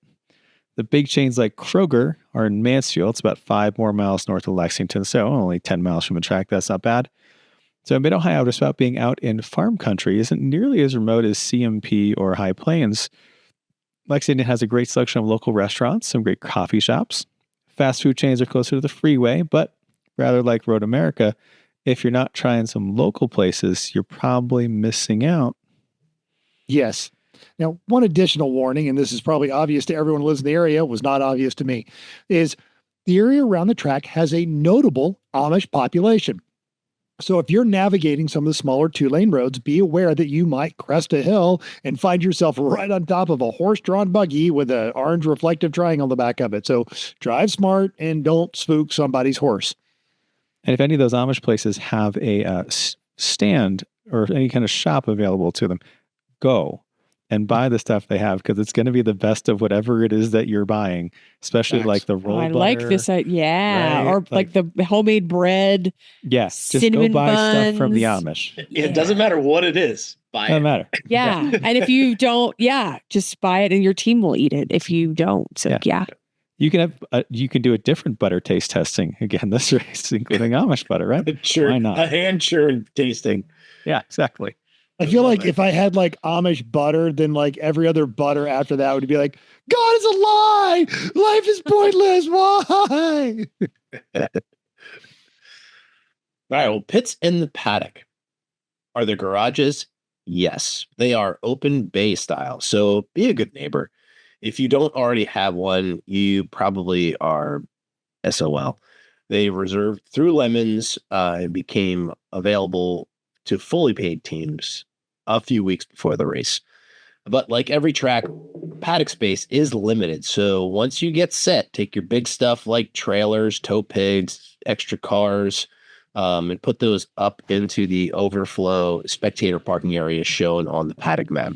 The big chains like Kroger are in Mansfield. It's about 5 more miles north of Lexington, so only 10 miles from the track. That's not bad. So Mid-Ohio, just about being out in farm country, isn't nearly as remote as CMP or High Plains. Lexington has a great selection of local restaurants, some great coffee shops. Fast food chains are closer to the freeway, but rather like Road America, if you're not trying some local places, you're probably missing out. Yes. Now, one additional warning, and this is probably obvious to everyone who lives in the area, was not obvious to me, is the area around the track has a notable Amish population. So if you're navigating some of the smaller 2-lane roads, be aware that you might crest a hill and find yourself right on top of a horse-drawn buggy with an orange reflective triangle on the back of it. So drive smart and don't spook somebody's horse. And if any of those Amish places have a stand or any kind of shop available to them, go and buy the stuff they have, because it's going to be the best of whatever it is that you're buying, especially like the roll I butter. like this. Yeah. right? Or like the homemade bread. Yes. Just cinnamon go buy stuff from the buns. Amish. It doesn't matter what it is. Buy Doesn't it. matter. Yeah. And if you don't, just buy it and your team will eat it if you don't. So yeah. You can have you can do a different butter taste testing again this race, including Amish butter, right? Sure. Why not? A hand churned tasting. Yeah, exactly. I feel like if I had like Amish butter, then like every other butter after that would be like, God is a lie. Life is pointless. Why? All right. Well, pits in the paddock. Are there garages? Yes. They are open bay style. So be a good neighbor. If you don't already have one, you probably are SOL. They reserved through Lemons and became available to fully paid teams a few weeks before the race. But like every track, paddock space is limited. So once you get set, take your big stuff like trailers, tow pigs, extra cars, and put those up into the overflow spectator parking area shown on the paddock map.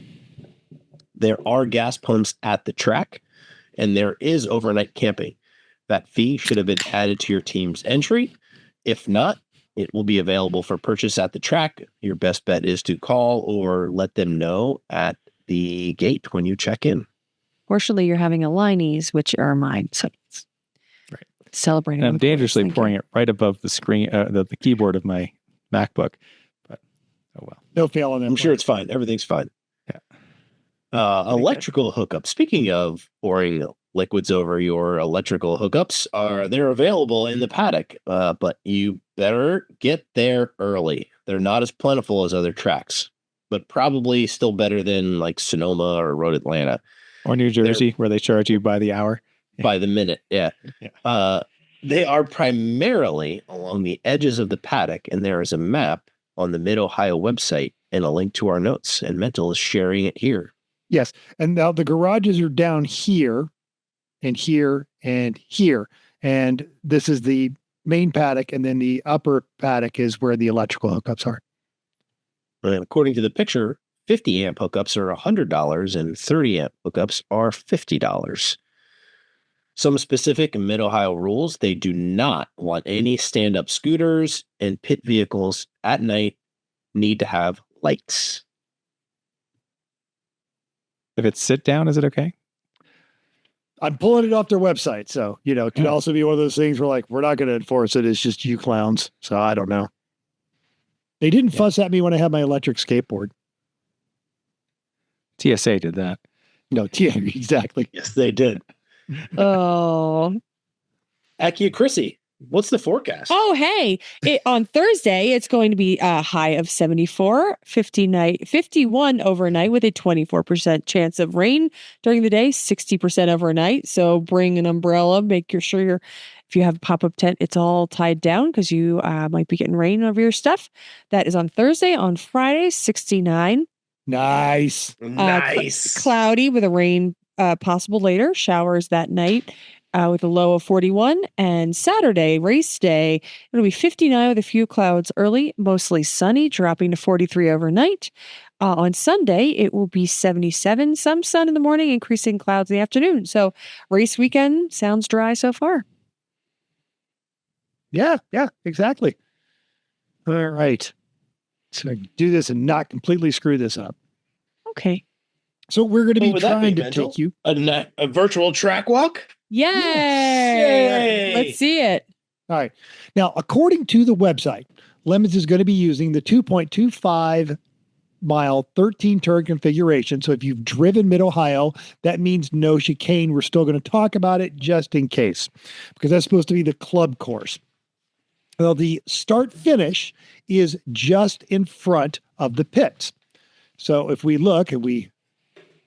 There are gas pumps at the track, and there is overnight camping. That fee should have been added to your team's entry. If not, it will be available for purchase at the track. Your best bet is to call or let them know at the gate when you check in. Fortunately, you're having a Liney's, which are mine. So it's Right. Celebrating. And I'm with Boris. dangerously Thank pouring you. it right above the screen, the keyboard of my MacBook. But oh well. No fail on that. I'm sure it's fine. Everything's fine. Yeah. Electrical hookups. Speaking of pouring liquids over your electrical hookups, they're available in the paddock, but you better get there early. They're not as plentiful as other tracks, but probably still better than like Sonoma or Road Atlanta. Or New Jersey, where they charge you by the hour. By the minute. Yeah. Yeah. They are primarily along the edges of the paddock, and there is a map on the Mid-Ohio website and a link to our notes, and Mental is sharing it here. Yes. And now the garages are down here and here and here. And this is the main paddock. And then the upper paddock is where the electrical hookups are. And according to the picture, 50 amp hookups are $100 and 30 amp hookups are $50. Some specific Mid-Ohio rules: they do not want any stand-up scooters, and pit vehicles at night need to have lights. If it's sit down, is it okay? I'm pulling it off their website. So, it could also be one of those things where like, we're not going to enforce it. It's just you clowns. So I don't know. They didn't fuss at me when I had my electric skateboard. TSA did that. No, exactly. Yes, they did. Oh. Aki Chrissy, what's the forecast? Oh, hey. On Thursday, it's going to be a high of 74, 51 overnight with a 24% chance of rain during the day, 60% overnight. So bring an umbrella, make sure if you have a pop-up tent, it's all tied down because you might be getting rain over your stuff. That is on Thursday. On Friday, 69. Nice. Nice. Cloudy with a rain possible later. Showers that night. With a low of 41. And Saturday, race day, it'll be 59 with a few clouds early, mostly sunny, dropping to 43 overnight. On Sunday, it will be 77, some sun in the morning, increasing clouds in the afternoon. So race weekend sounds dry so far. Yeah, exactly. All right. So I can do this and not completely screw this up. Okay. So we're going to be What would that trying be, to Mental? take you. A virtual track walk? Yay! Yay! Let's see it. All right. Now, according to the website, Lemons is going to be using the 2.25 mile 13 turn configuration. So if you've driven Mid-Ohio, that means no chicane. We're still going to talk about it just in case, because that's supposed to be the club course. Well, the start finish is just in front of the pits. So if we look and we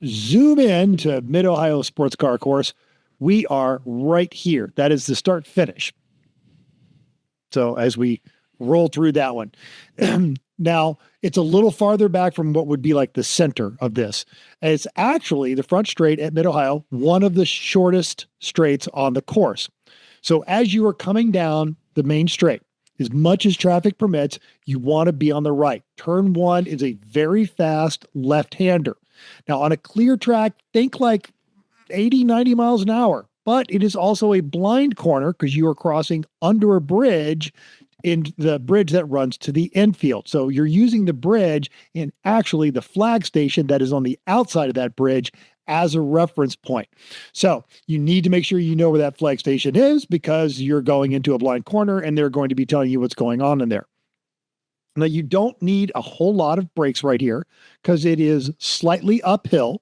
zoom in to Mid-Ohio Sports Car Course, we are right here. That is the start finish. So as we roll through that one, now it's a little farther back from what would be like the center of this. It's actually the front straight at Mid-Ohio, one of the shortest straights on the course. So as you are coming down the main straight, as much as traffic permits, you want to be on the right. Turn 1 is a very fast left-hander. Now on a clear track, think like 80, 90 miles an hour, but it is also a blind corner because you are crossing under a bridge in the bridge that runs to the infield. So you're using the bridge and actually the flag station that is on the outside of that bridge as a reference point. So you need to make sure you know where that flag station is because you're going into a blind corner and they're going to be telling you what's going on in there. Now you don't need a whole lot of brakes right here because it is slightly uphill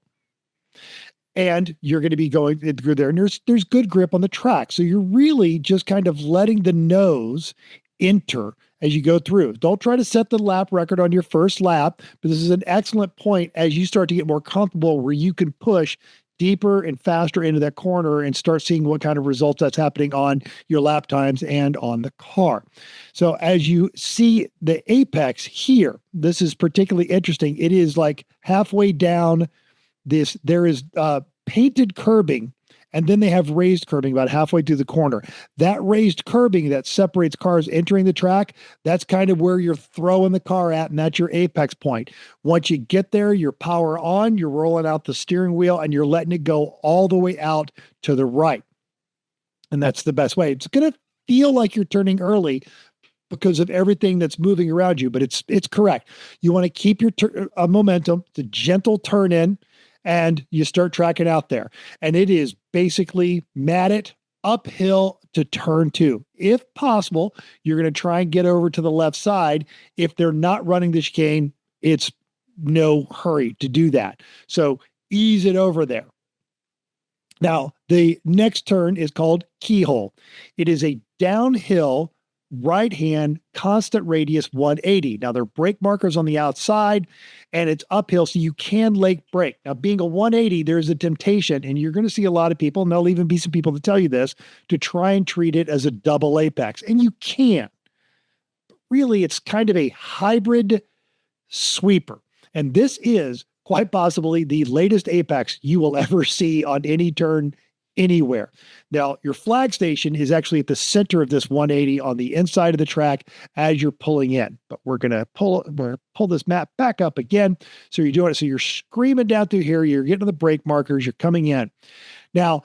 and you're going to be going through there and there's good grip on the track. So you're really just kind of letting the nose enter as you go through. Don't try to set the lap record on your first lap, but this is an excellent point as you start to get more comfortable where you can push deeper and faster into that corner and start seeing what kind of results that's happening on your lap times and on the car. So as you see the apex here, this is particularly interesting. It is like halfway down this, there is painted curbing, and then they have raised curbing about halfway through the corner. That raised curbing that separates cars entering the track, that's kind of where you're throwing the car at, and that's your apex point. Once you get there, you're power on, you're rolling out the steering wheel, and you're letting it go all the way out to the right. And that's the best way. It's going to feel like you're turning early because of everything that's moving around you, but it's correct. You want to keep your momentum. It's a gentle turn in, and you start tracking out there. And it is basically matted uphill to turn 2. If possible, you're going to try and get over to the left side. If they're not running the chicane, it's no hurry to do that. So ease it over there. Now, the next turn is called Keyhole. It is a downhill right-hand constant radius 180. Now, there are brake markers on the outside, and it's uphill, so you can lake brake. Now, being a 180, there's a temptation, and you're going to see a lot of people, and there'll even be some people to tell you this, to try and treat it as a double apex, and you can. But really, it's kind of a hybrid sweeper, and this is quite possibly the latest apex you will ever see on any turn anywhere. Now, your flag station is actually at the center of this 180 on the inside of the track as you're pulling in. But we're going to pull this map back up again. So you're doing it. So you're screaming down through here. You're getting to the brake markers. You're coming in. Now,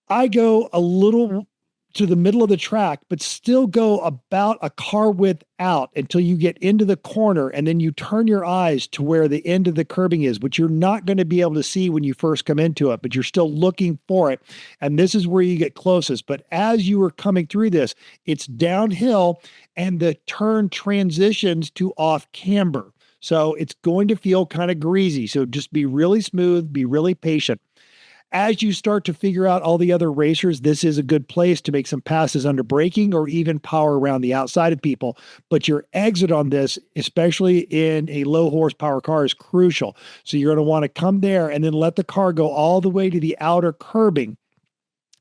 I go a little to the middle of the track, but still go about a car width out until you get into the corner, and then you turn your eyes to where the end of the curbing is, which you're not going to be able to see when you first come into it, but you're still looking for it. And this is where you get closest. But as you are coming through this, it's downhill and the turn transitions to off-camber. So it's going to feel kind of greasy. So just be really smooth, be really patient. As you start to figure out all the other racers, this is a good place to make some passes under braking or even power around the outside of people. But your exit on this, especially in a low horsepower car, is crucial. So you're going to want to come there and then let the car go all the way to the outer curbing,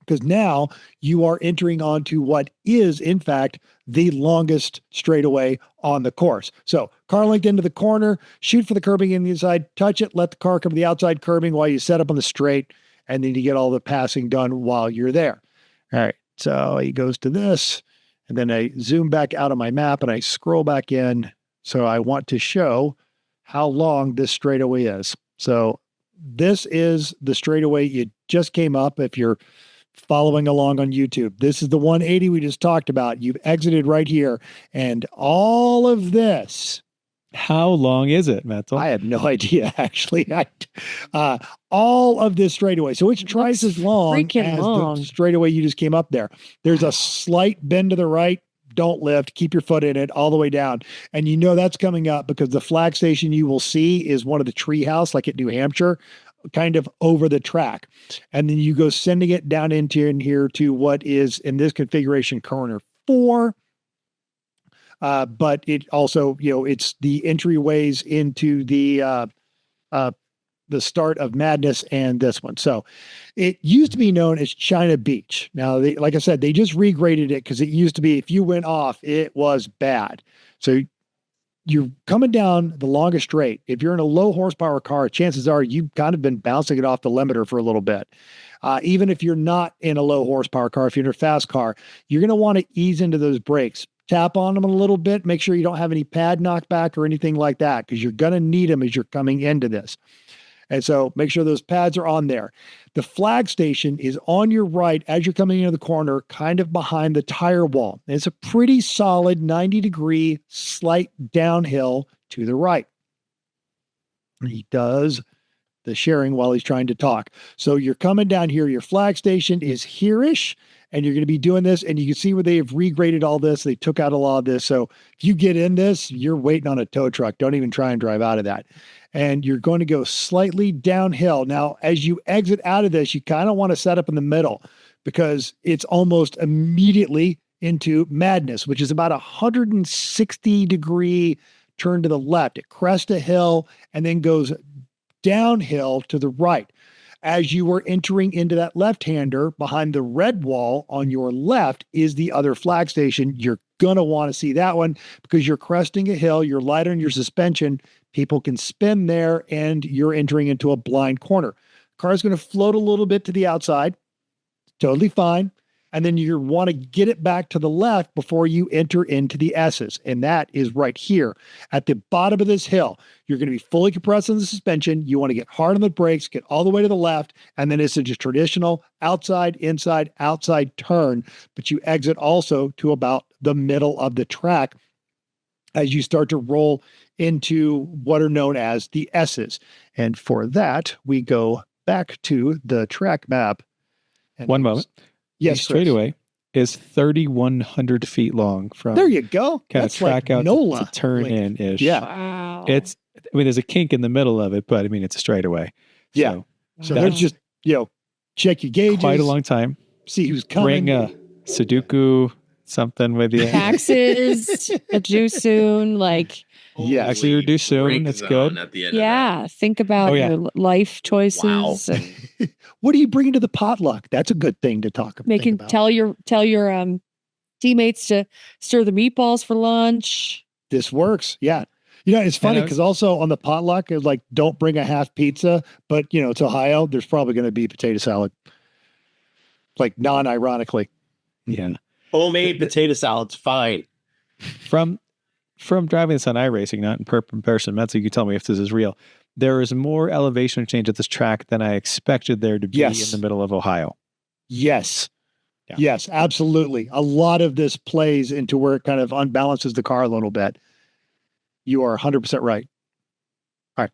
because now you are entering onto what is, in fact, the longest straightaway on the course. So car length into the corner, shoot for the curbing in the inside, touch it, let the car come to the outside curbing while you set up on the straight, and then you get all the passing done while you're there. All right, so he goes to this, and then I zoom back out of my map, and I scroll back in. So I want to show how long this straightaway is. So this is the straightaway you just came up if you're following along on YouTube. This is the 180 we just talked about. You've exited right here, and all of this. How long is it, Mental? I have no idea, actually. All of this straightaway. So it's twice as long as the straightaway you just came up there. There's a slight bend to the right. Don't lift. Keep your foot in it all the way down. And you know that's coming up because the flag station you will see is one of the treehouse, like at New Hampshire, kind of over the track. And then you go sending it down into in here to what is in this configuration corner 4. But it also, it's the entryways into the start of Madness and this one. So it used to be known as China Beach. Now, like I said, they just regraded it because it used to be, if you went off, it was bad. So you're coming down the longest straight. If you're in a low horsepower car, chances are you've kind of been bouncing it off the limiter for a little bit. Even if you're not in a low horsepower car, if you're in a fast car, you're going to want to ease into those brakes. Tap on them a little bit. Make sure you don't have any pad knockback or anything like that, because you're going to need them as you're coming into this. And so make sure those pads are on there. The flag station is on your right as you're coming into the corner, kind of behind the tire wall. And it's a pretty solid 90-degree slight downhill to the right. And he does the sharing while he's trying to talk. So you're coming down here. Your flag station is here-ish, and you're going to be doing this. And you can see where they have regraded all this. They took out a lot of this. So if you get in this, you're waiting on a tow truck. Don't even try and drive out of that. And you're going to go slightly downhill. Now, as you exit out of this, you kind of want to set up in the middle, because it's almost immediately into Madness, which is about a 160-degree turn to the left. It crests a hill and then goes downhill to the right. As you are entering into that left-hander, behind the red wall on your left is the other flag station. You're going to want to see that one, because you're cresting a hill, you're lighter in your suspension, people can spin there, and you're entering into a blind corner. Car is going to float a little bit to the outside. Totally fine. And then you want to get it back to the left before you enter into the S's. And that is right here at the bottom of this hill. You're going to be fully compressed on the suspension. You want to get hard on the brakes, get all the way to the left. And then it's a just traditional outside, inside, outside turn. But you exit also to about the middle of the track as you start to roll into what are known as the S's. And for that, we go back to the track map. And One moment. Yes, the straightaway is 3,100 feet long from there you go. kind That's of track like out NOLA. to turn in ish. Yeah. Wow. It's, there's a kink in the middle of it, but it's a straightaway. Yeah. So So that's there's just, check your gauges. quite a long time. See who's coming. Bring a Sudoku something with you. Taxes are due soon. Like, Yeah. Actually, you're due soon. Break That's zone good. At the end yeah, think about Oh, yeah. your life choices. Wow. And What are you bringing to the potluck? That's a good thing to talk about. making tell your teammates to stir the meatballs for lunch. This works. Yeah. It's funny because also on the potluck, it's like, don't bring a half pizza, but it's Ohio. There's probably going to be potato salad. Like non-ironically. Yeah. Homemade potato salad's fine. From driving this on iRacing, not in person, Matt, so you can tell me if this is real. There is more elevation change at this track than I expected there to be Yes. in the middle of Ohio. Yes. Yeah. Yes, absolutely. A lot of this plays into where it kind of unbalances the car a little bit. You are 100% right. All right.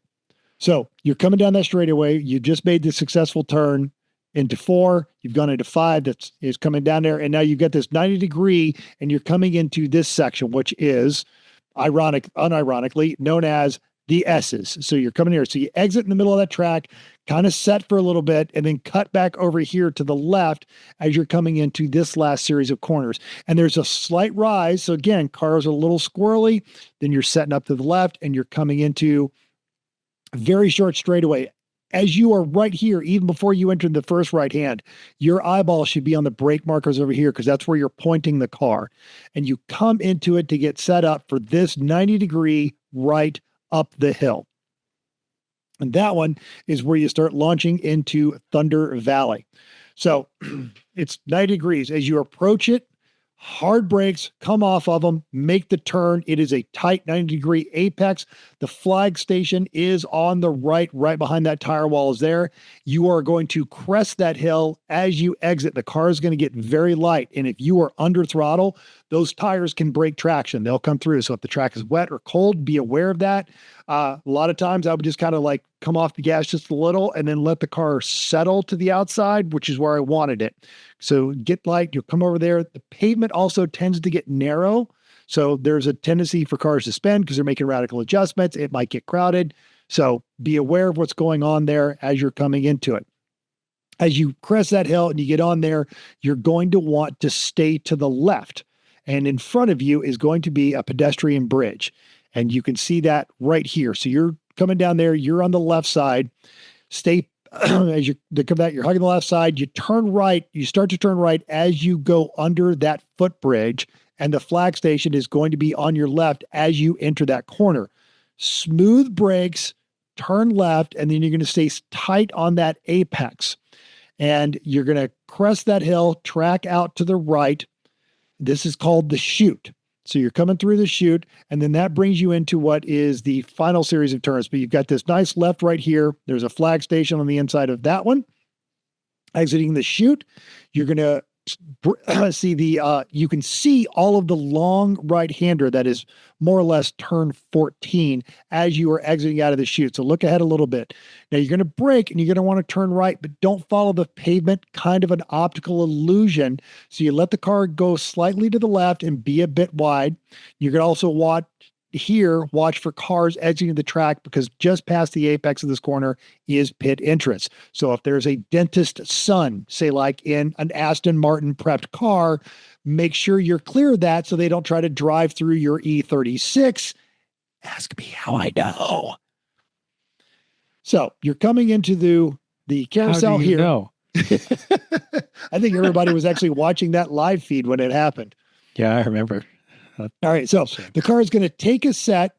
So you're coming down that straightaway. You just made the successful turn into 4. You've gone into 5. That is coming down there. And now you've got this 90-degree, and you're coming into this section, which is unironically known as the S's. So you're coming here. So you exit in the middle of that track, kind of set for a little bit, and then cut back over here to the left as you're coming into this last series of corners. And there's a slight rise. So again, cars are a little squirrely. Then you're setting up to the left, and you're coming into a very short straightaway. As you are right here, even before you enter the first right hand, your eyeball should be on the brake markers over here, because that's where you're pointing the car. And you come into it to get set up for this 90-degree right up the hill. And that one is where you start launching into Thunder Valley. So it's 90 degrees. As you approach it, hard brakes, come off of them, make the turn. It is a tight 90-degree apex. The flag station is on the right behind that tire wall is there. You are going to crest that hill as you exit. The car is going to get very light. And if you are under throttle, those tires can break traction. They'll come through. So if the track is wet or cold, be aware of that. A lot of times I would just kind of like come off the gas just a little and then let the car settle to the outside, which is where I wanted it. So get light, you'll come over there. The pavement also tends to get narrow. So there's a tendency for cars to spin because they're making radical adjustments. It might get crowded. So be aware of what's going on there as you're coming into it. As you crest that hill and you get on there, you're going to want to stay to the left. and in front of you is going to be a pedestrian bridge. And you can see that right here. So you're coming down there, you're on the left side. Stay as you come out, you're hugging the left side, you turn right, you start to turn right as you go under that footbridge, and the flag station is going to be on your left as you enter that corner. Smooth brakes, turn left, and then you're going to stay tight on that apex. And you're going to crest that hill, track out to the right. This is called the chute. So you're coming through the chute, and then that brings you into what is the final series of turns. But you've got this nice left right here. There's a flag station on the inside of that one. Exiting the chute, you're going to see you can see all of the long right-hander that is more or less turn 14 as you are exiting out of the chute. So look ahead a little bit. Now you're going to brake and you're going to want to turn right, but don't follow the pavement, kind of an optical illusion. So you let the car go slightly to the left and be a bit wide. You're going to also watch for cars exiting the track, because just past the apex of this corner is pit entrance. So if there's a dentist's son, say like in an Aston Martin prepped car, make sure you're clear of that so they don't try to drive through your E36. Ask me how I know. So you're coming into the carousel How do you here. know? I think everybody was actually watching that live feed when it happened. Yeah, I remember. All right. So the car is going to take a set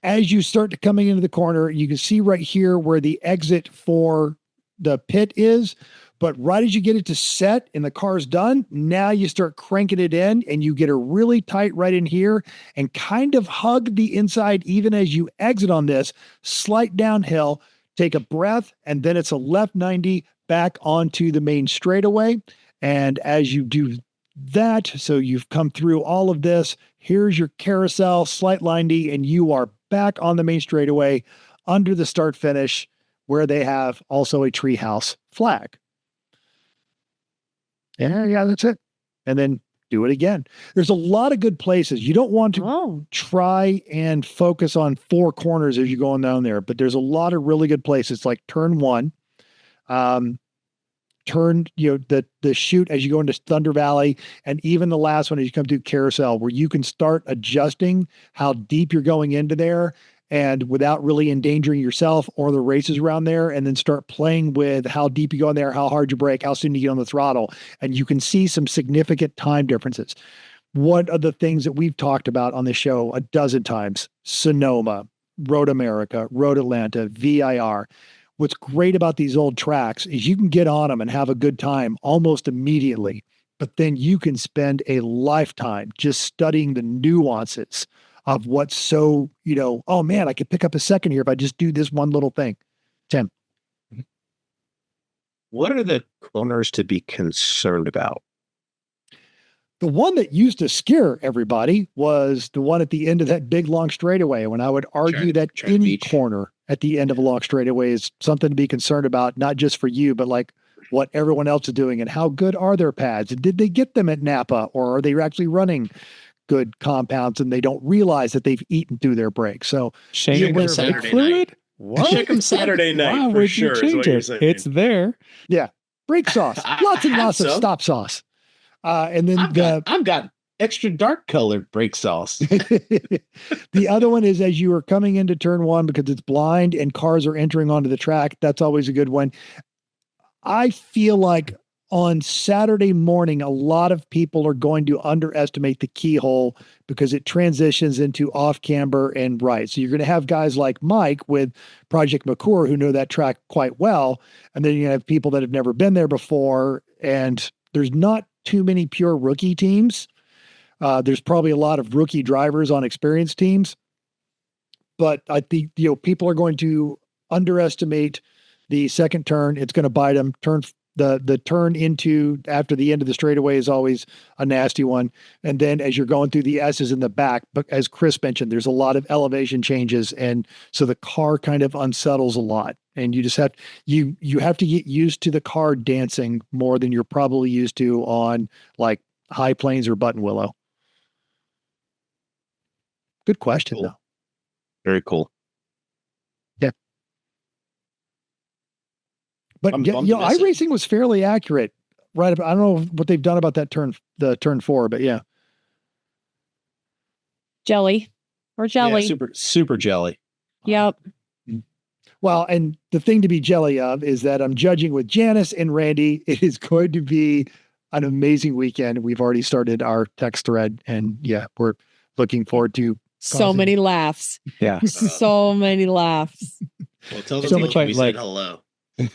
as you start to coming into the corner. You can see right here where the exit for the pit is, but right as you get it to set and the car's done, now you start cranking it in and you get a really tight right in here and kind of hug the inside even as you exit on this slight downhill, take a breath, and then it's a left 90 back onto the main straightaway. And as you do that, so you've come through all of this, here's your carousel, slight 90, and you are back on the main straightaway under the start finish where they have also a treehouse flag. Yeah, that's it. And then do it again. There's a lot of good places. You don't want to try and focus on four corners as you're going down there, but there's a lot of really good places like turn one, the chute as you go into Thunder Valley, and even the last one as you come through Carousel, where you can start adjusting how deep you're going into there and without really endangering yourself or the races around there, and then start playing with how deep you go in there, how hard you brake, how soon you get on the throttle, and you can see some significant time differences. One of the things that we've talked about on the show a dozen times, Sonoma, Road America, Road Atlanta, VIR. What's great about these old tracks is you can get on them and have a good time almost immediately, but then you can spend a lifetime just studying the nuances of what's so, oh man, I could pick up a second here if I just do this one little thing. Tim. What are the corners to be concerned about? The one that used to scare everybody was the one at the end of that big long straightaway. When I would argue that any corner at the end of a long straightaway is something to be concerned about, not just for you, but like what everyone else is doing and how good are their pads? And did they get them at Napa, or are they actually running good compounds and they don't realize that they've eaten through their brakes? So Shane, check Saturday fluid? What? Check them Saturday night. Why for would sure, you change it? It's there. Yeah. Brake sauce. Lots and lots of stop sauce. And then I've got extra dark colored brake sauce. The other one is as you are coming into turn one, because it's blind and cars are entering onto the track. That's always a good one. I feel like on Saturday morning, a lot of people are going to underestimate the keyhole because it transitions into off-camber and right. So you're going to have guys like Mike with Project McClure who know that track quite well. And then you have people that have never been there before. And there's not too many pure rookie teams. There's probably a lot of rookie drivers on experienced teams. But I think, people are going to underestimate the second turn. It's going to bite them. The turn into after the end of the straightaway is always a nasty one. And then as you're going through the S's in the back, but as Chris mentioned, there's a lot of elevation changes. And so the car kind of unsettles a lot. And you just have, you have to get used to the car dancing more than you're probably used to on like High Plains or Button Willow. Good question, Cool. though. Very cool. Yeah. But I'm bummed to miss it. iRacing was fairly accurate. Right. I don't know what they've done about that turn 4, but yeah. Jelly or jelly. Yeah, super jelly. Yep. Well, and the thing to be jelly of is that I'm judging with Janice and Randy. It is going to be an amazing weekend. We've already started our text thread, and yeah, we're looking forward to So many laughs. Yeah. So many laughs. Well, tell the So team much we like- said hello.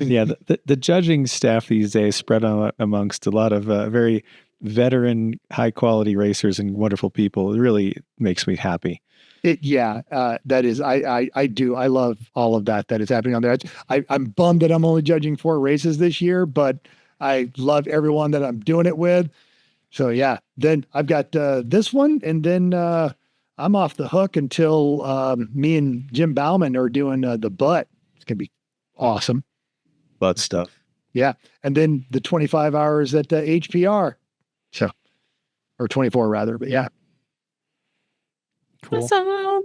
Yeah. The judging staff these days spread amongst a lot of very veteran, high quality racers and wonderful people. It really makes me happy. That is, I do. I love all of that is happening on there. I'm bummed that I'm only judging 4 races this year, but I love everyone that I'm doing it with. So yeah, then I've got this one, and then I'm off the hook until me and Jim Bauman are doing the butt. It's gonna be awesome. Butt stuff. Yeah, and then the 25 hours at the HPR, so or 24 rather, but yeah. Cool. Awesome.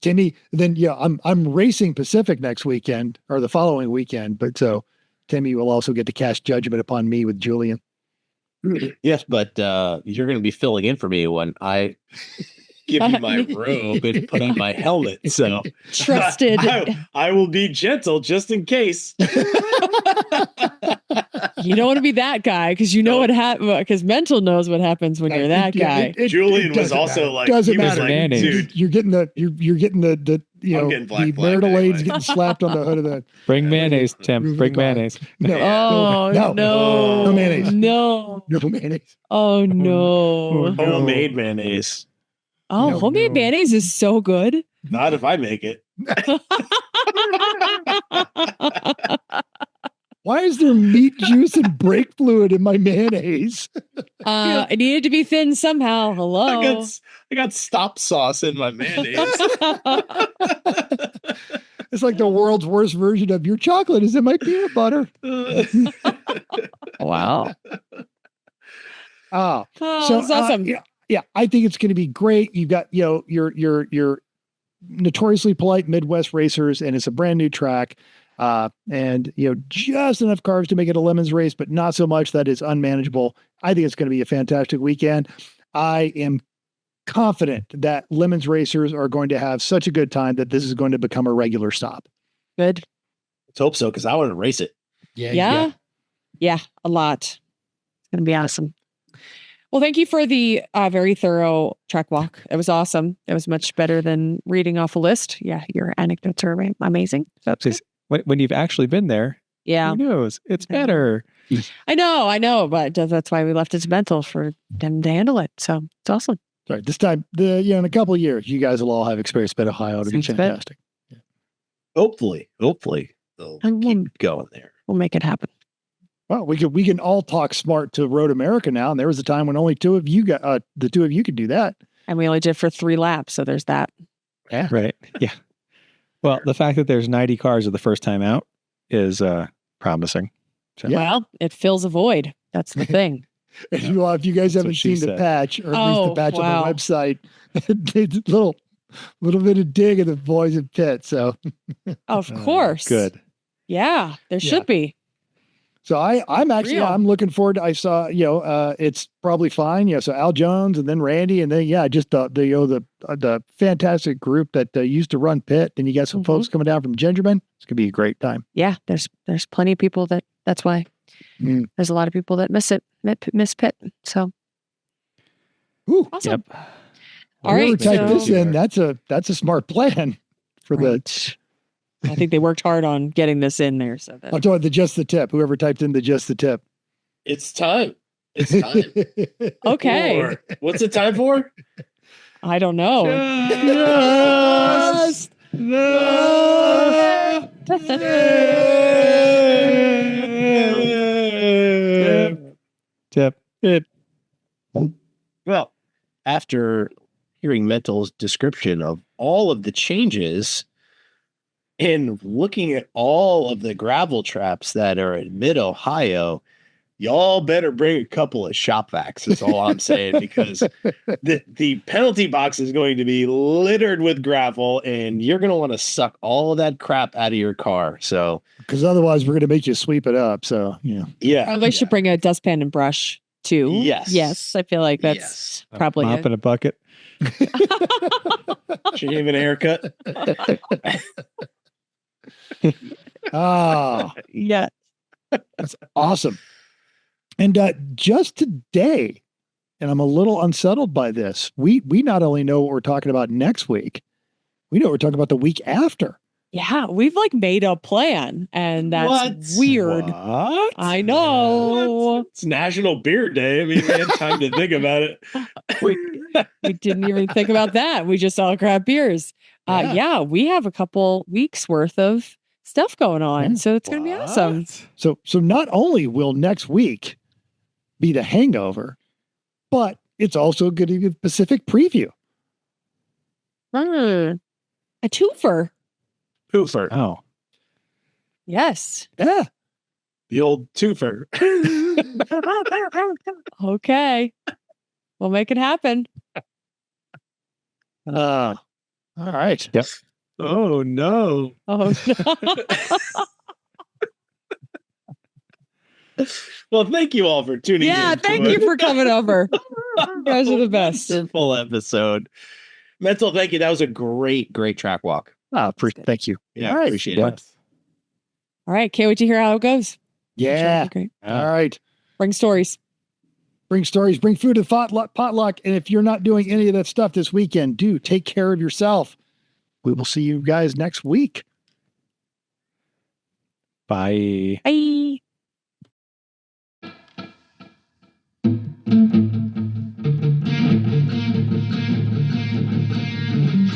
Timmy, then yeah, I'm racing Pacific next weekend or the following weekend, but so Timmy will also get to cast judgment upon me with Julian. Yes, but you're going to be filling in for me when I give you my robe and put on my helmet. So Trusted. I will be gentle just in case. You don't want to be that guy because you know what happens. Because mental knows what happens when you're that guy. Julian was doesn't also matter. like, Doesn't he was matter. like, Mayonnaise. dude, You're getting the you I'm know getting black the flag marital anyway. aids getting slapped on the hood of the Bring mayonnaise, Tim. Move the Bring car. mayonnaise. no Oh no no! No mayonnaise. No! no mayonnaise. Oh no! homemade mayonnaise. Oh, No, homemade no. mayonnaise is so good. Not if I make it. Why is there meat juice and brake fluid in my mayonnaise? It needed to be thin somehow. Hello. I got stop sauce in my mayonnaise. It's like the world's worst version of your chocolate is in my peanut butter. Wow. Ah, Oh, so that's awesome. yeah, I think it's going to be great. You've got your notoriously polite Midwest racers, and it's a brand new track, and just enough cars to make it a lemons race, but not so much that it's unmanageable. I think it's going to be a fantastic weekend. I am confident that lemons racers are going to have such a good time that this is going to become a regular stop. Good. Let's hope so, because I want to race it. Yeah. Yeah, a lot. It's going to be awesome. Well, thank you for the very thorough track walk. It was awesome. It was much better than reading off a list. Yeah, your anecdotes are amazing. So, When you've actually been there, yeah, who knows? It's better. I know, but that's why we left it to mental for them to handle it. So it's awesome. Sorry, this time, in a couple of years, you guys will all have experience at Ohio. It'll be Sounds good. fantastic. Hopefully they'll And keep going there. We'll make it happen. Well, we can all talk smart to Road America now, and there was a time when only the two of you could do that. And we only did for 3 laps. So there's that. Yeah. Right. Yeah. Well, the fact that there's 90 cars at the first time out is promising. So, Yeah. Well, it fills a void. That's the thing. If you guys haven't what she seen the said. patch, or at least the Oh, patch wow. on the website, it's a little bit of dig at the boys in pit. So Of course. Good. Yeah, there should be. So I'm actually Real. I'm looking forward to, I saw, it's probably fine. So Al Jones and then Randy, and then, just the fantastic group that used to run pit. And you got some Mhm. folks coming down from Gingerman. It's gonna be a great time. Yeah, there's plenty of people that's why. Mm. There's a lot of people that miss pit. So Ooh, awesome. Yep. All whoever right, typed so- this in, that's a smart plan for Right. I think they worked hard on getting this in there. So that I'm talking the just the tip. Whoever typed in the just the tip. It's time. It's time. okay. What's it time for? I don't know. Just Tip. Well, after hearing Mental's description of all of the changes and looking at all of the gravel traps that are in mid-Ohio, y'all better bring a couple of shop vacs, is all I'm saying, because the penalty box is going to be littered with gravel, and you're going to want to suck all of that crap out of your car. So, Because otherwise we're gonna make you sweep it up. So yeah. Or they should bring a dustpan and brush. too. Yes. Yes. I feel like that's Yes. probably Mop in a bucket. Shave and a haircut. Ah, yeah. that's awesome. And just today, and I'm a little unsettled by this, we not only know what we're talking about next week, we know what we're talking about the week after. Yeah. We've like made a plan, and that's What? weird. What? I know. It's National Beer Day. I mean, we had time to think about it. We didn't even think about that. We just all grabbed beers. Yeah, we have a couple weeks worth of stuff going on. Yeah. So it's going to be awesome. So not only will next week be the hangover, but it's also going to be the Pacific preview. A twofer. Twofer. Oh. Yes. Yeah. The old twofer. Okay. We'll make it happen. All right. Yep. Oh, no. Oh, no. Well, thank you all for tuning in. Yeah, to thank you for coming over. You guys are the best. Wonderful episode. Mental, thank you. That was a great track walk. Thank you. Yeah, All right. appreciate it. Yes. All right. Can't wait to hear how it goes. I'm sure it'll Yeah. be great. All right. Bring stories. Bring stories, bring food to the potluck. And if you're not doing any of that stuff this weekend, do take care of yourself. We will see you guys next week. Bye. Bye.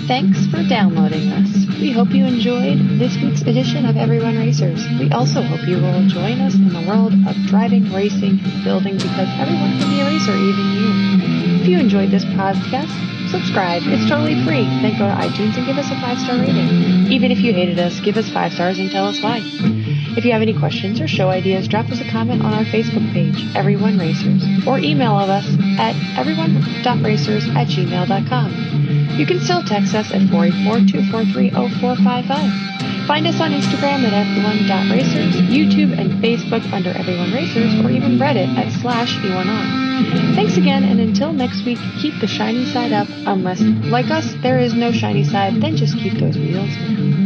Thanks for downloading us. We hope you enjoyed this week's edition of Everyone Racers. We also hope you will join us in the world of driving, racing, and building, because everyone can be a racer, even you. If you enjoyed this podcast, subscribe. It's totally free. Then go to iTunes and give us a 5-star rating. Even if you hated us, give us 5 stars and tell us why. If you have any questions or show ideas, drop us a comment on our Facebook page, Everyone Racers, or email us at everyone.racers@gmail.com. You can still text us at 484-243-0455. Find us on Instagram at everyone.racers, YouTube and Facebook under Everyone Racers, or even Reddit at /E1R. Thanks again, and until next week, keep the shiny side up, unless, like us, there is no shiny side, then just keep those wheels down.